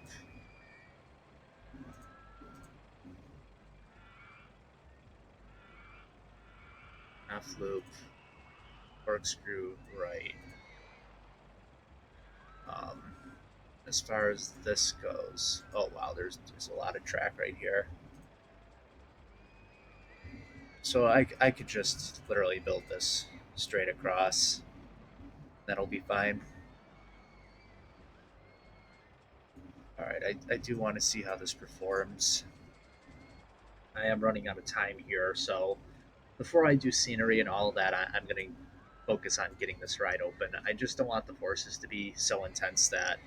half loop, corkscrew right. Um, as far as this goes, oh wow, there's a lot of track right here. So I could just literally build this straight across. That'll be fine. All right, I do want to see how this performs. I am running out of time here, so before I do scenery and all of that, I'm going to focus on getting this ride open. I just don't want the forces to be so intense that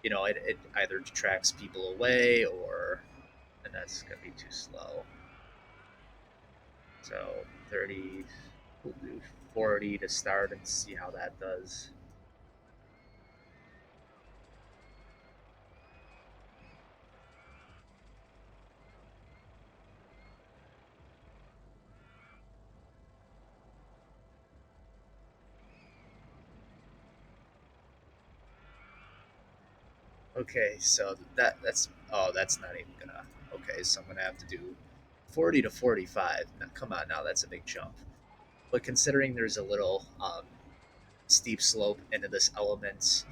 it either detracts people away or and that's going to be too slow. So 30, we'll do 40 to start and see how that does. Okay, so that's oh, that's not even gonna. Okay, so I'm gonna have to do 40 to 45. Now, come on, now that's a big jump. But considering there's a little steep slope into this element,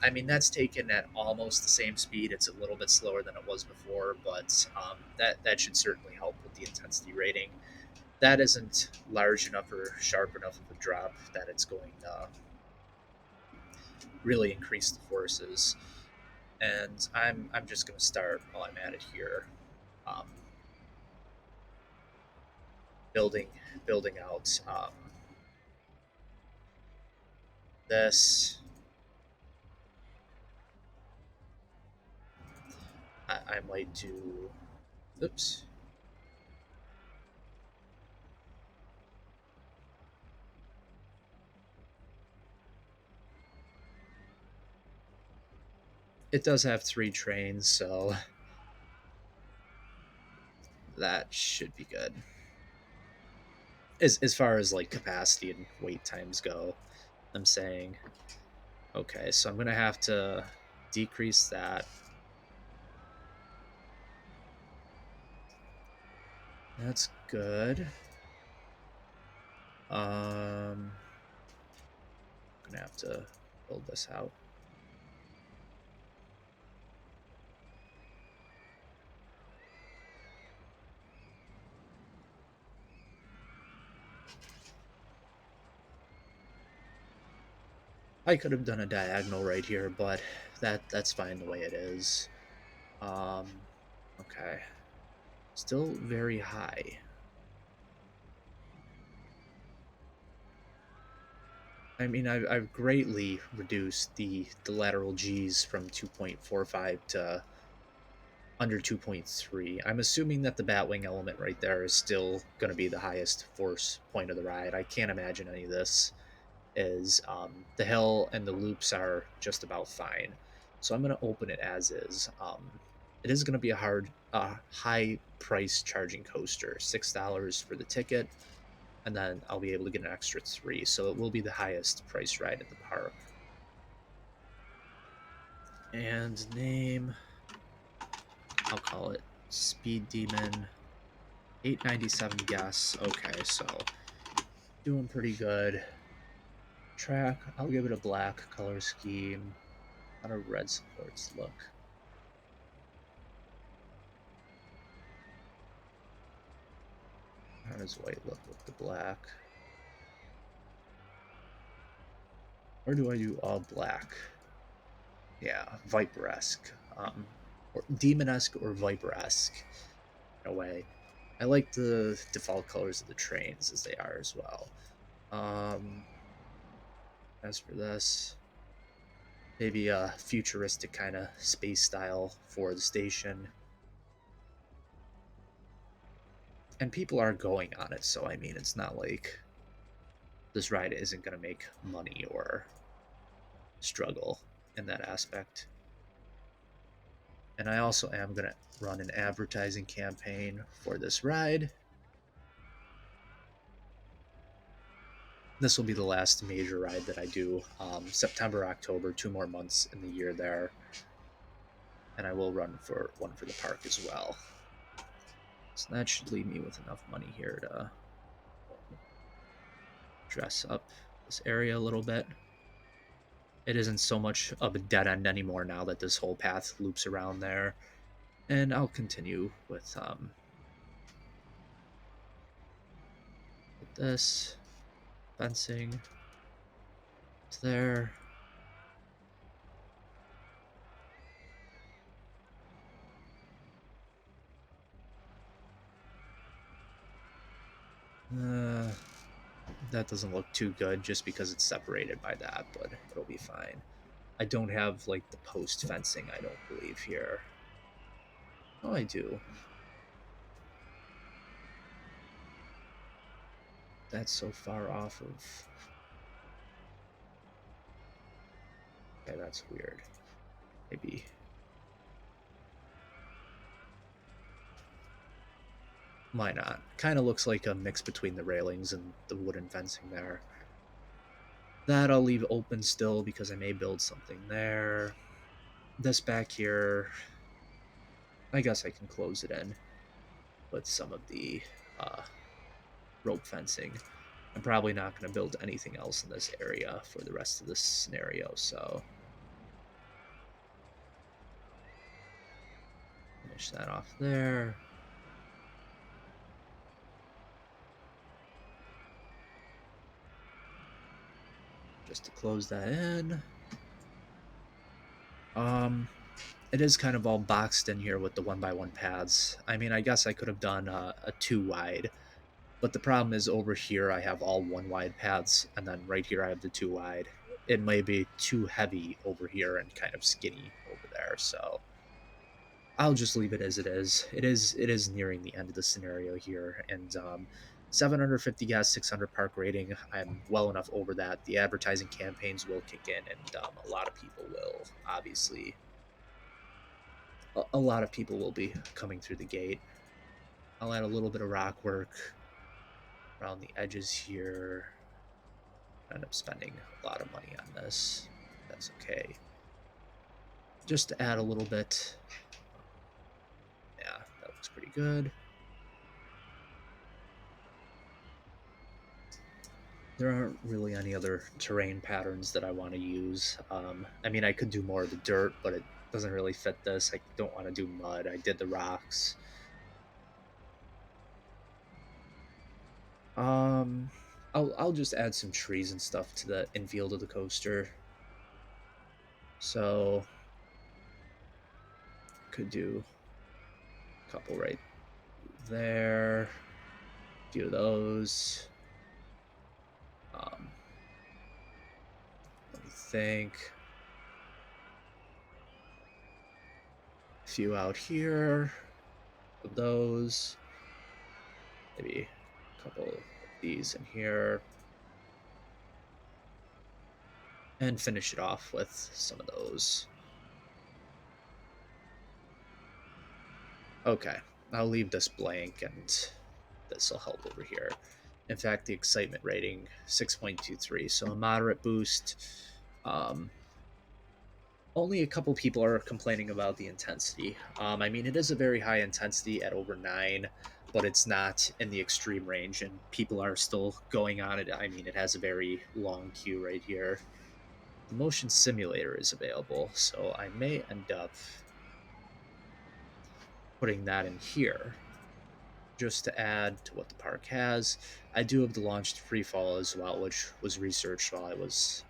I mean that's taken at almost the same speed. It's a little bit slower than it was before, but that should certainly help with the intensity rating. That isn't large enough or sharp enough of a drop that it's going to really increase the forces. And I'm just going to start while I'm at it here, um, building building out this. I might do. Oops. It does have 3 trains, so that should be good. As far as like capacity and wait times go, I'm saying. Okay, so I'm gonna have to decrease that. That's good. Gonna have to build this out. I could have done a diagonal right here, but that's fine the way it is. Um, okay. Still very high. I mean, I've greatly reduced the lateral G's from 2.45 to under 2.3. I'm assuming that the Batwing element right there is still going to be the highest force point of the ride. I can't imagine any of this is. The hill and the loops are just about fine. So I'm going to open it as is. It is going to be a high price charging coaster, $6 for the ticket, and then I'll be able to get an extra 3. So it will be the highest price ride in the park. And name, I'll call it Speed Demon 897 guess. Okay, so doing pretty good. Track, I'll give it a black color scheme. How do red supports look? How does white look with the black? Or do I do all black? Yeah, Viper-esque. Or Demon-esque or Viper-esque in a way. I like the default colors of the trains as they are as well. As for this, maybe a futuristic kind of space style for the station. And people are going on it, so I mean, it's not like this ride isn't going to make money or struggle in that aspect. And I also am going to run an advertising campaign for this ride. This will be the last major ride that I do. September, October, 2 more months in the year there. And I will run for one for the park as well. So that should leave me with enough money here to dress up this area a little bit. It isn't so much of a dead end anymore now that this whole path loops around there. And I'll continue with this fencing. It's there. That doesn't look too good just because it's separated by that, but it'll be fine. I don't have like the post fencing, I don't believe here. Oh, I do. That's so far off of. Okay, that's weird. Maybe. Why not? Kind of looks like a mix between the railings and the wooden fencing there. That I'll leave open still because I may build something there. this back here, I guess I can close it in with some of the uh, rope fencing. I'm probably not going to build anything else in this area for the rest of this scenario, so finish that off there. Just to close that in. It is kind of all boxed in here with the 1x1 paths. I mean, I guess I could have done a 2 wide, but the problem is over here I have all 1 wide paths, and then right here I have the 2 wide. It may be too heavy over here and kind of skinny over there, so I'll just leave it as it is. It is nearing the end of the scenario here, and 750 gas, 600 park rating. I'm well enough over that. The advertising campaigns will kick in, and a lot of people will obviously. A lot of people will be coming through the gate. I'll add a little bit of rock work around the edges here. I end up spending a lot of money on this. That's okay. Just to add a little bit. Yeah, that looks pretty good. There aren't really any other terrain patterns that I want to use. I mean, I could do more of the dirt, but it doesn't really fit this. I don't want to do mud. I did the rocks. I'll just add some trees and stuff to the infield of the coaster. So could do a couple right there. Do those. Let me think. A few out here. Of those. Maybe a couple of these in here. And finish it off with some of those. Okay, I'll leave this blank and this will help over here. In fact, the excitement rating 6.23, so a moderate boost. Only a couple people are complaining about the intensity. I mean, it is a very high intensity at over 9, but it's not in the extreme range, and people are still going on it. I mean, it has a very long queue right here. The motion simulator is available, so I may end up putting that in here just to add to what the park has. I do have the launched freefall as well, which was researched while I was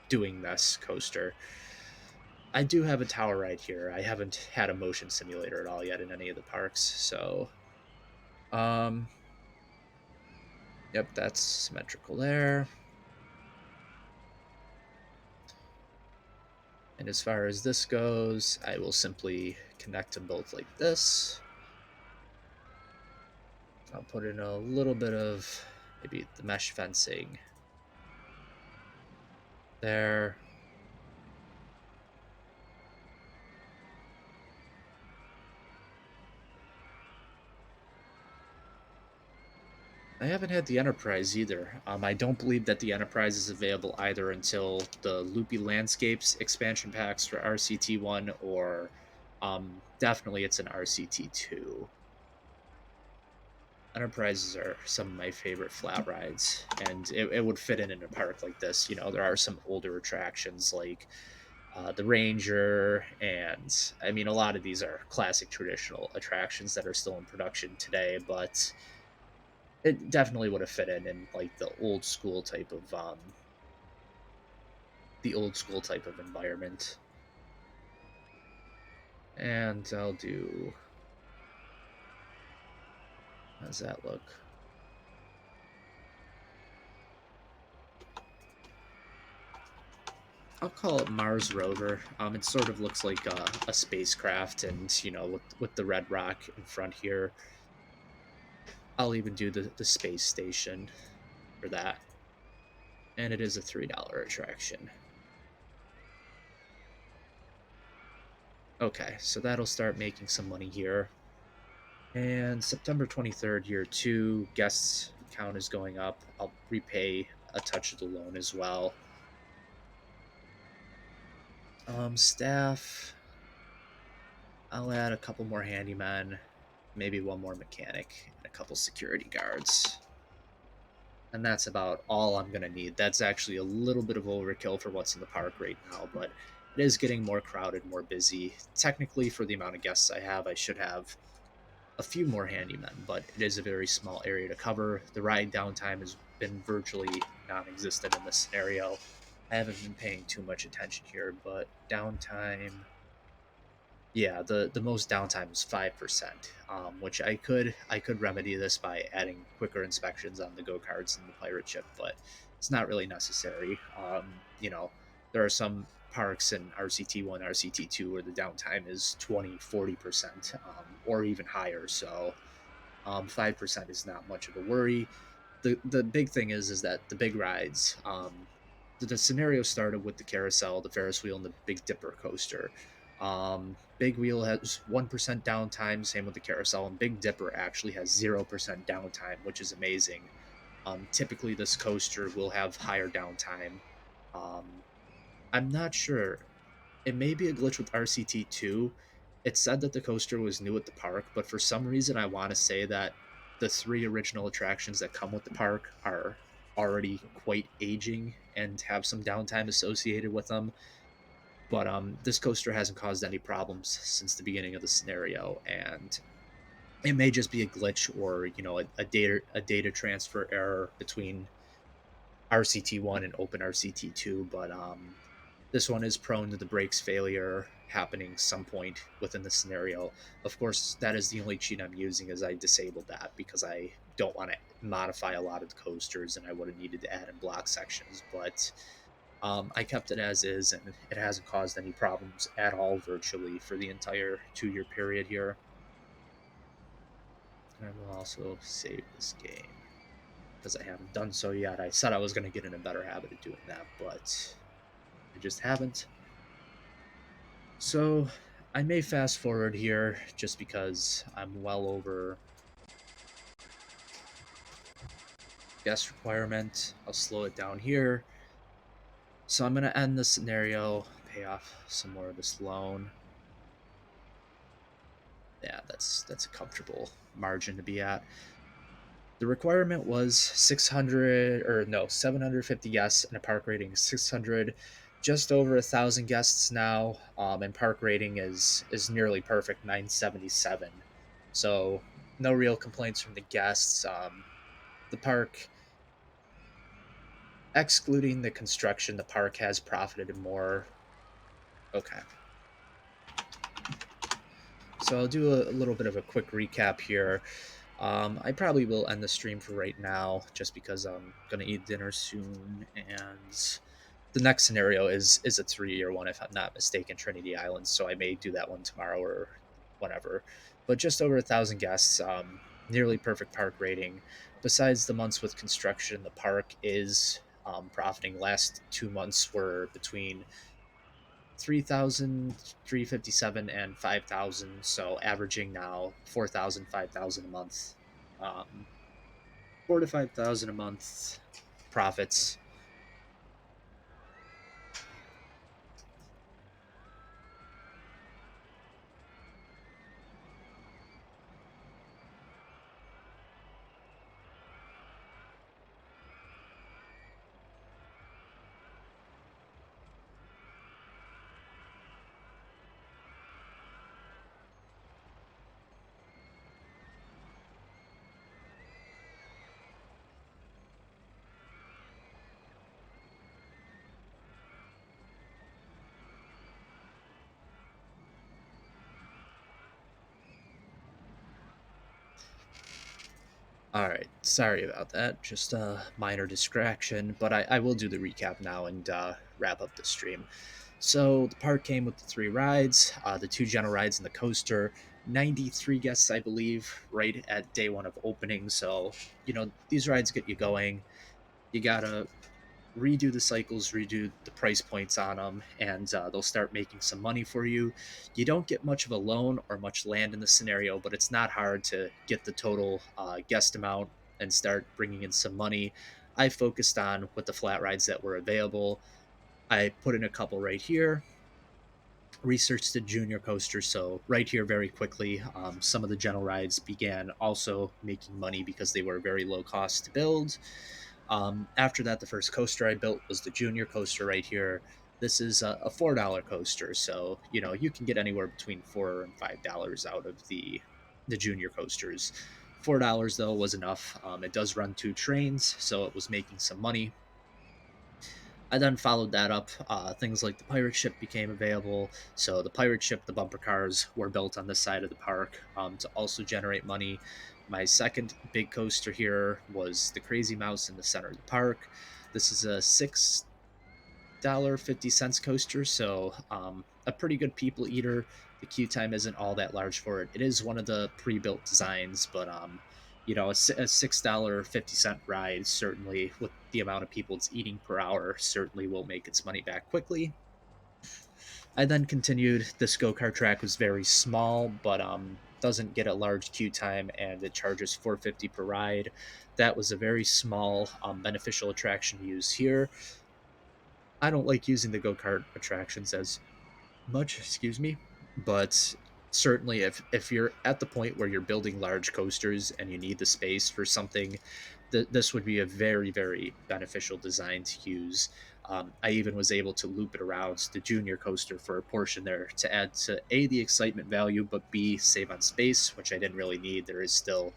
doing this coaster. I do have a tower right here. I haven't had a motion simulator at all yet in any of the parks, so yep, that's symmetrical there. And as far as this goes, I will simply connect them both like this. I'll put in a little bit of maybe the mesh fencing there. I haven't had the Enterprise either. I don't believe that the Enterprise is available either until the Loopy Landscapes expansion packs for RCT1 or definitely it's an RCT2. Enterprises are some of my favorite flat rides, and it would fit in a park like this. You know, there are some older attractions like the Ranger, and I mean, a lot of these are classic traditional attractions that are still in production today, but it definitely would have fit in like the old school type of environment. And I'll do, how does that look? I'll call it Mars Rover. It sort of looks like a spacecraft, and you know, with the red rock in front here. I'll even do the space station for that. And it is a $3 attraction. Okay, so that'll start making some money here. And September 23rd, year 2, guests count is going up. I'll repay a touch of the loan as well. Staff, I'll add a couple more handymen, maybe one more mechanic, and a couple security guards. And that's about all I'm going to need. That's actually a little bit of overkill for what's in the park right now, but it is getting more crowded, more busy. Technically, for the amount of guests I should have a few more handymen, but it is a very small area to cover. The ride downtime has been virtually non existent in this scenario. I haven't been paying too much attention here, but downtime, yeah, the most downtime is 5%, which I could remedy this by adding quicker inspections on the go karts and the pirate ship, but it's not really necessary. There are some parks in RCT1, RCT2 where the downtime is 20, 40%, or even higher. So 5% is not much of a worry. The big thing is that the big rides, the scenario started with the carousel, the Ferris wheel, and the Big Dipper coaster. Big Wheel has 1% downtime, same with the carousel, and Big Dipper actually has 0% downtime, which is amazing. Typically, this coaster will have higher downtime. Um, I'm not sure. It may be a glitch with RCT2. It said that the coaster was new at the park, but for some reason, I want to say that the three original attractions that come with the park are already quite aging and have some downtime associated with them. But this coaster hasn't caused any problems since the beginning of the scenario, and it may just be a glitch or a data transfer error between RCT1 and OpenRCT2. But this one is prone to the brakes failure happening some point within the scenario. Of course, that is the only cheat I'm using, as I disabled that because I don't want to modify a lot of the coasters and I would have needed to add in block sections. But I kept it as is, and it hasn't caused any problems at all virtually for the entire 2 year period here. And I will also save this game because I haven't done so yet. I said I was going to get in a better habit of doing that, but I just haven't. So I may fast forward here just because I'm well over guest requirement. I'll slow it down here. So I'm going to end the scenario, pay off some more of this loan. Yeah, that's a comfortable margin to be at. The requirement was 600 or no 750 guests and a park rating of 600. Just over 1,000 guests now, and park rating is nearly perfect, 977. So no real complaints from the guests. The park, excluding the construction, the park has profited more. Okay, so I'll do a little bit of a quick recap here. I probably will end the stream for right now, just because I'm gonna eat dinner soon, and the next scenario is a 3 year one, if I'm not mistaken, Trinity Island. So I may do that one tomorrow or whatever. But just over 1,000 guests, nearly perfect park rating. Besides the months with construction, the park is profiting. Last 2 months were between 3,000, 357, and 5,000. So averaging now 4,000, 5,000 a month. 4 to 5,000 a month profits. All right, sorry about that. Just a minor distraction, but I will do the recap now and wrap up the stream. So the park came with the three rides, the two general rides and the coaster. 93 guests, I believe, right at day one of opening. So these rides get you going. You gotta redo the cycles, redo the price points on them, and they'll start making some money for you. You don't get much of a loan or much land in the scenario, but it's not hard to get the total guest amount and start bringing in some money. I focused on with the flat rides that were available. I put in a couple right here. researched the junior coaster. So right here, very quickly, some of the general rides began also making money because they were very low cost to build. After that, the first coaster I built was the junior coaster right here. This is a $4 coaster, so you can get anywhere between $4 and $5 out of the junior coasters. $4 though was enough. It does run two trains, so it was making some money. I then followed that up. Things like the pirate ship became available. So the pirate ship, the bumper cars were built on this side of the park to also generate money. My second big coaster here was the Crazy Mouse in the center of the park. This is a $6.50 coaster, so a pretty good people eater. The queue time isn't all that large for it. It is one of the pre-built designs, but a $6.50 ride certainly, with the amount of people it's eating per hour, certainly will make its money back quickly. I then continued. This go-kart track was very small, but doesn't get a large queue time, and it charges 450 per ride. That was a very small beneficial attraction to use here. I don't like using the go-kart attractions as much, excuse me, but certainly if you're at the point where you're building large coasters and you need the space for something, this would be a very, very beneficial design to use. I even was able to loop it around the junior coaster for a portion there to add to A, the excitement value, but B, save on space, which I didn't really need. There is still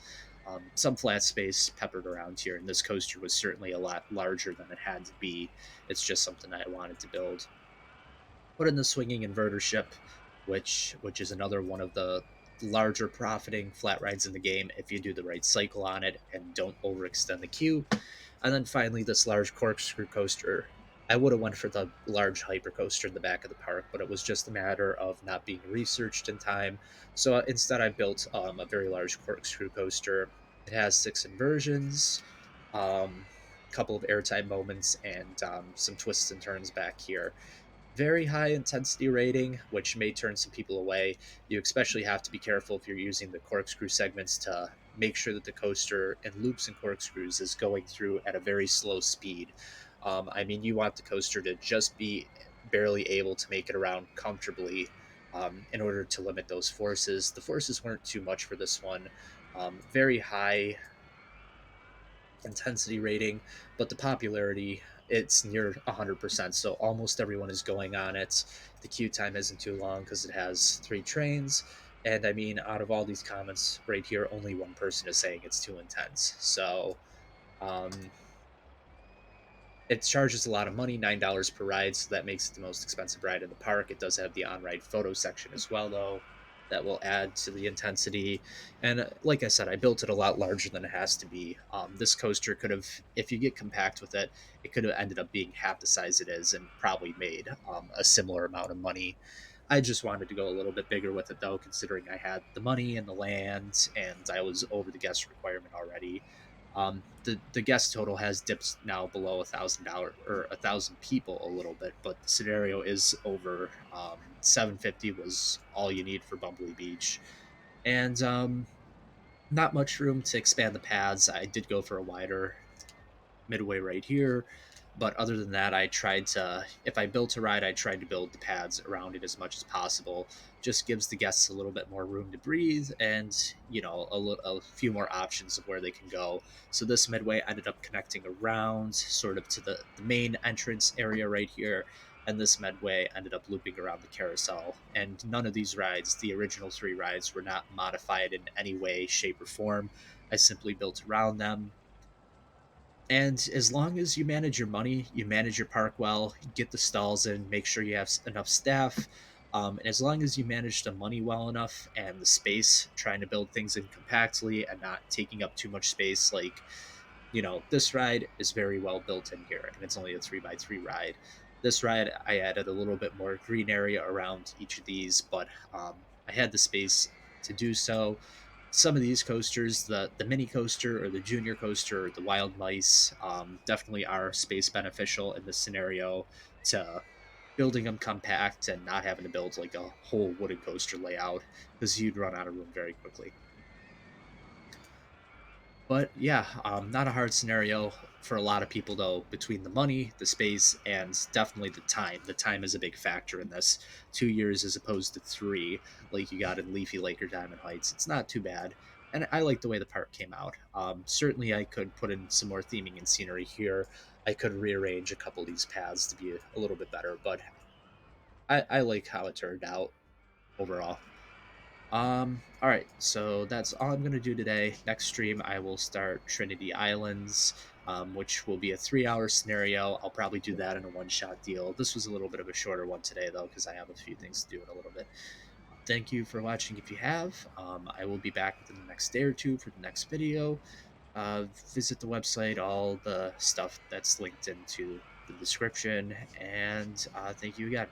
some flat space peppered around here, and this coaster was certainly a lot larger than it had to be. It's just something I wanted to build. Put in the swinging inverter ship, which is another one of the larger profiting flat rides in the game if you do the right cycle on it and don't overextend the queue. And then finally, this large corkscrew coaster. I would have went for the large hyper coaster in the back of the park, but it was just a matter of not being researched in time. So instead, I built a very large corkscrew coaster. It has six inversions, a couple of airtime moments, and some twists and turns back here. Very high intensity rating, which may turn some people away. You especially have to be careful if you're using the corkscrew segments to make sure that the coaster and loops and corkscrews is going through at a very slow speed. I mean, you want the coaster to just be barely able to make it around comfortably in order to limit those forces. The forces weren't too much for this one. Very high intensity rating, but the popularity, it's near 100%. So almost everyone is going on it. The queue time isn't too long because it has three trains. And I mean, out of all these comments right here, only one person is saying it's too intense. So um, it charges a lot of money, $9 per ride, so that makes it the most expensive ride in the park. It does have the on-ride photo section as well, though. That will add to the intensity. And like I said, I built it a lot larger than it has to be. This coaster could have, if you get compact with it, it could have ended up being half the size it is and probably made a similar amount of money. I just wanted to go a little bit bigger with it, though, considering I had the money and the land, and I was over the guest requirement already. The guest total has dipped now below $1,000 or 1,000 people a little bit, but the scenario is over. 750 was all you need for Bumbly Beach, and not much room to expand the paths. I did go for a wider midway right here. But other than that, I tried to, if I built a ride, I tried to build the pads around it as much as possible. Just gives the guests a little bit more room to breathe and, a few more options of where they can go. So this midway ended up connecting around sort of to the main entrance area right here. And this midway ended up looping around the carousel. And none of these rides, the original three rides, were not modified in any way, shape, or form. I simply built around them, and as long as you manage your money, you manage your park well, get the stalls in, make sure you have enough staff, and as long as you manage the money well enough and the space, trying to build things in compactly and not taking up too much space, like, this ride is very well built in here, and it's only a 3x3 ride. This ride, I added a little bit more green area around each of these, but I had the space to do so. Some of these coasters, the mini coaster or the junior coaster or the wild mice, definitely are space beneficial in this scenario to building them compact and not having to build like a whole wooden coaster layout because you'd run out of room very quickly. But yeah, not a hard scenario for a lot of people though. Between the money, the space, and definitely the time. The time is a big factor in this. 2 years as opposed to three, like you got in Leafy Lake or Diamond Heights. It's not too bad, and I like the way the park came out. Certainly, I could put in some more theming and scenery here. I could rearrange a couple of these paths to be a little bit better, but I like how it turned out overall. All right, so that's all I'm gonna do today. Next stream, I will start Trinity Islands, which will be a 3 hour scenario. I'll probably do that in a one shot deal. This was a little bit of a shorter one today, though, because I have a few things to do in a little bit. Thank you for watching if you have. I will be back within the next day or two for the next video. Visit the website, all the stuff that's linked into the description, and thank you again.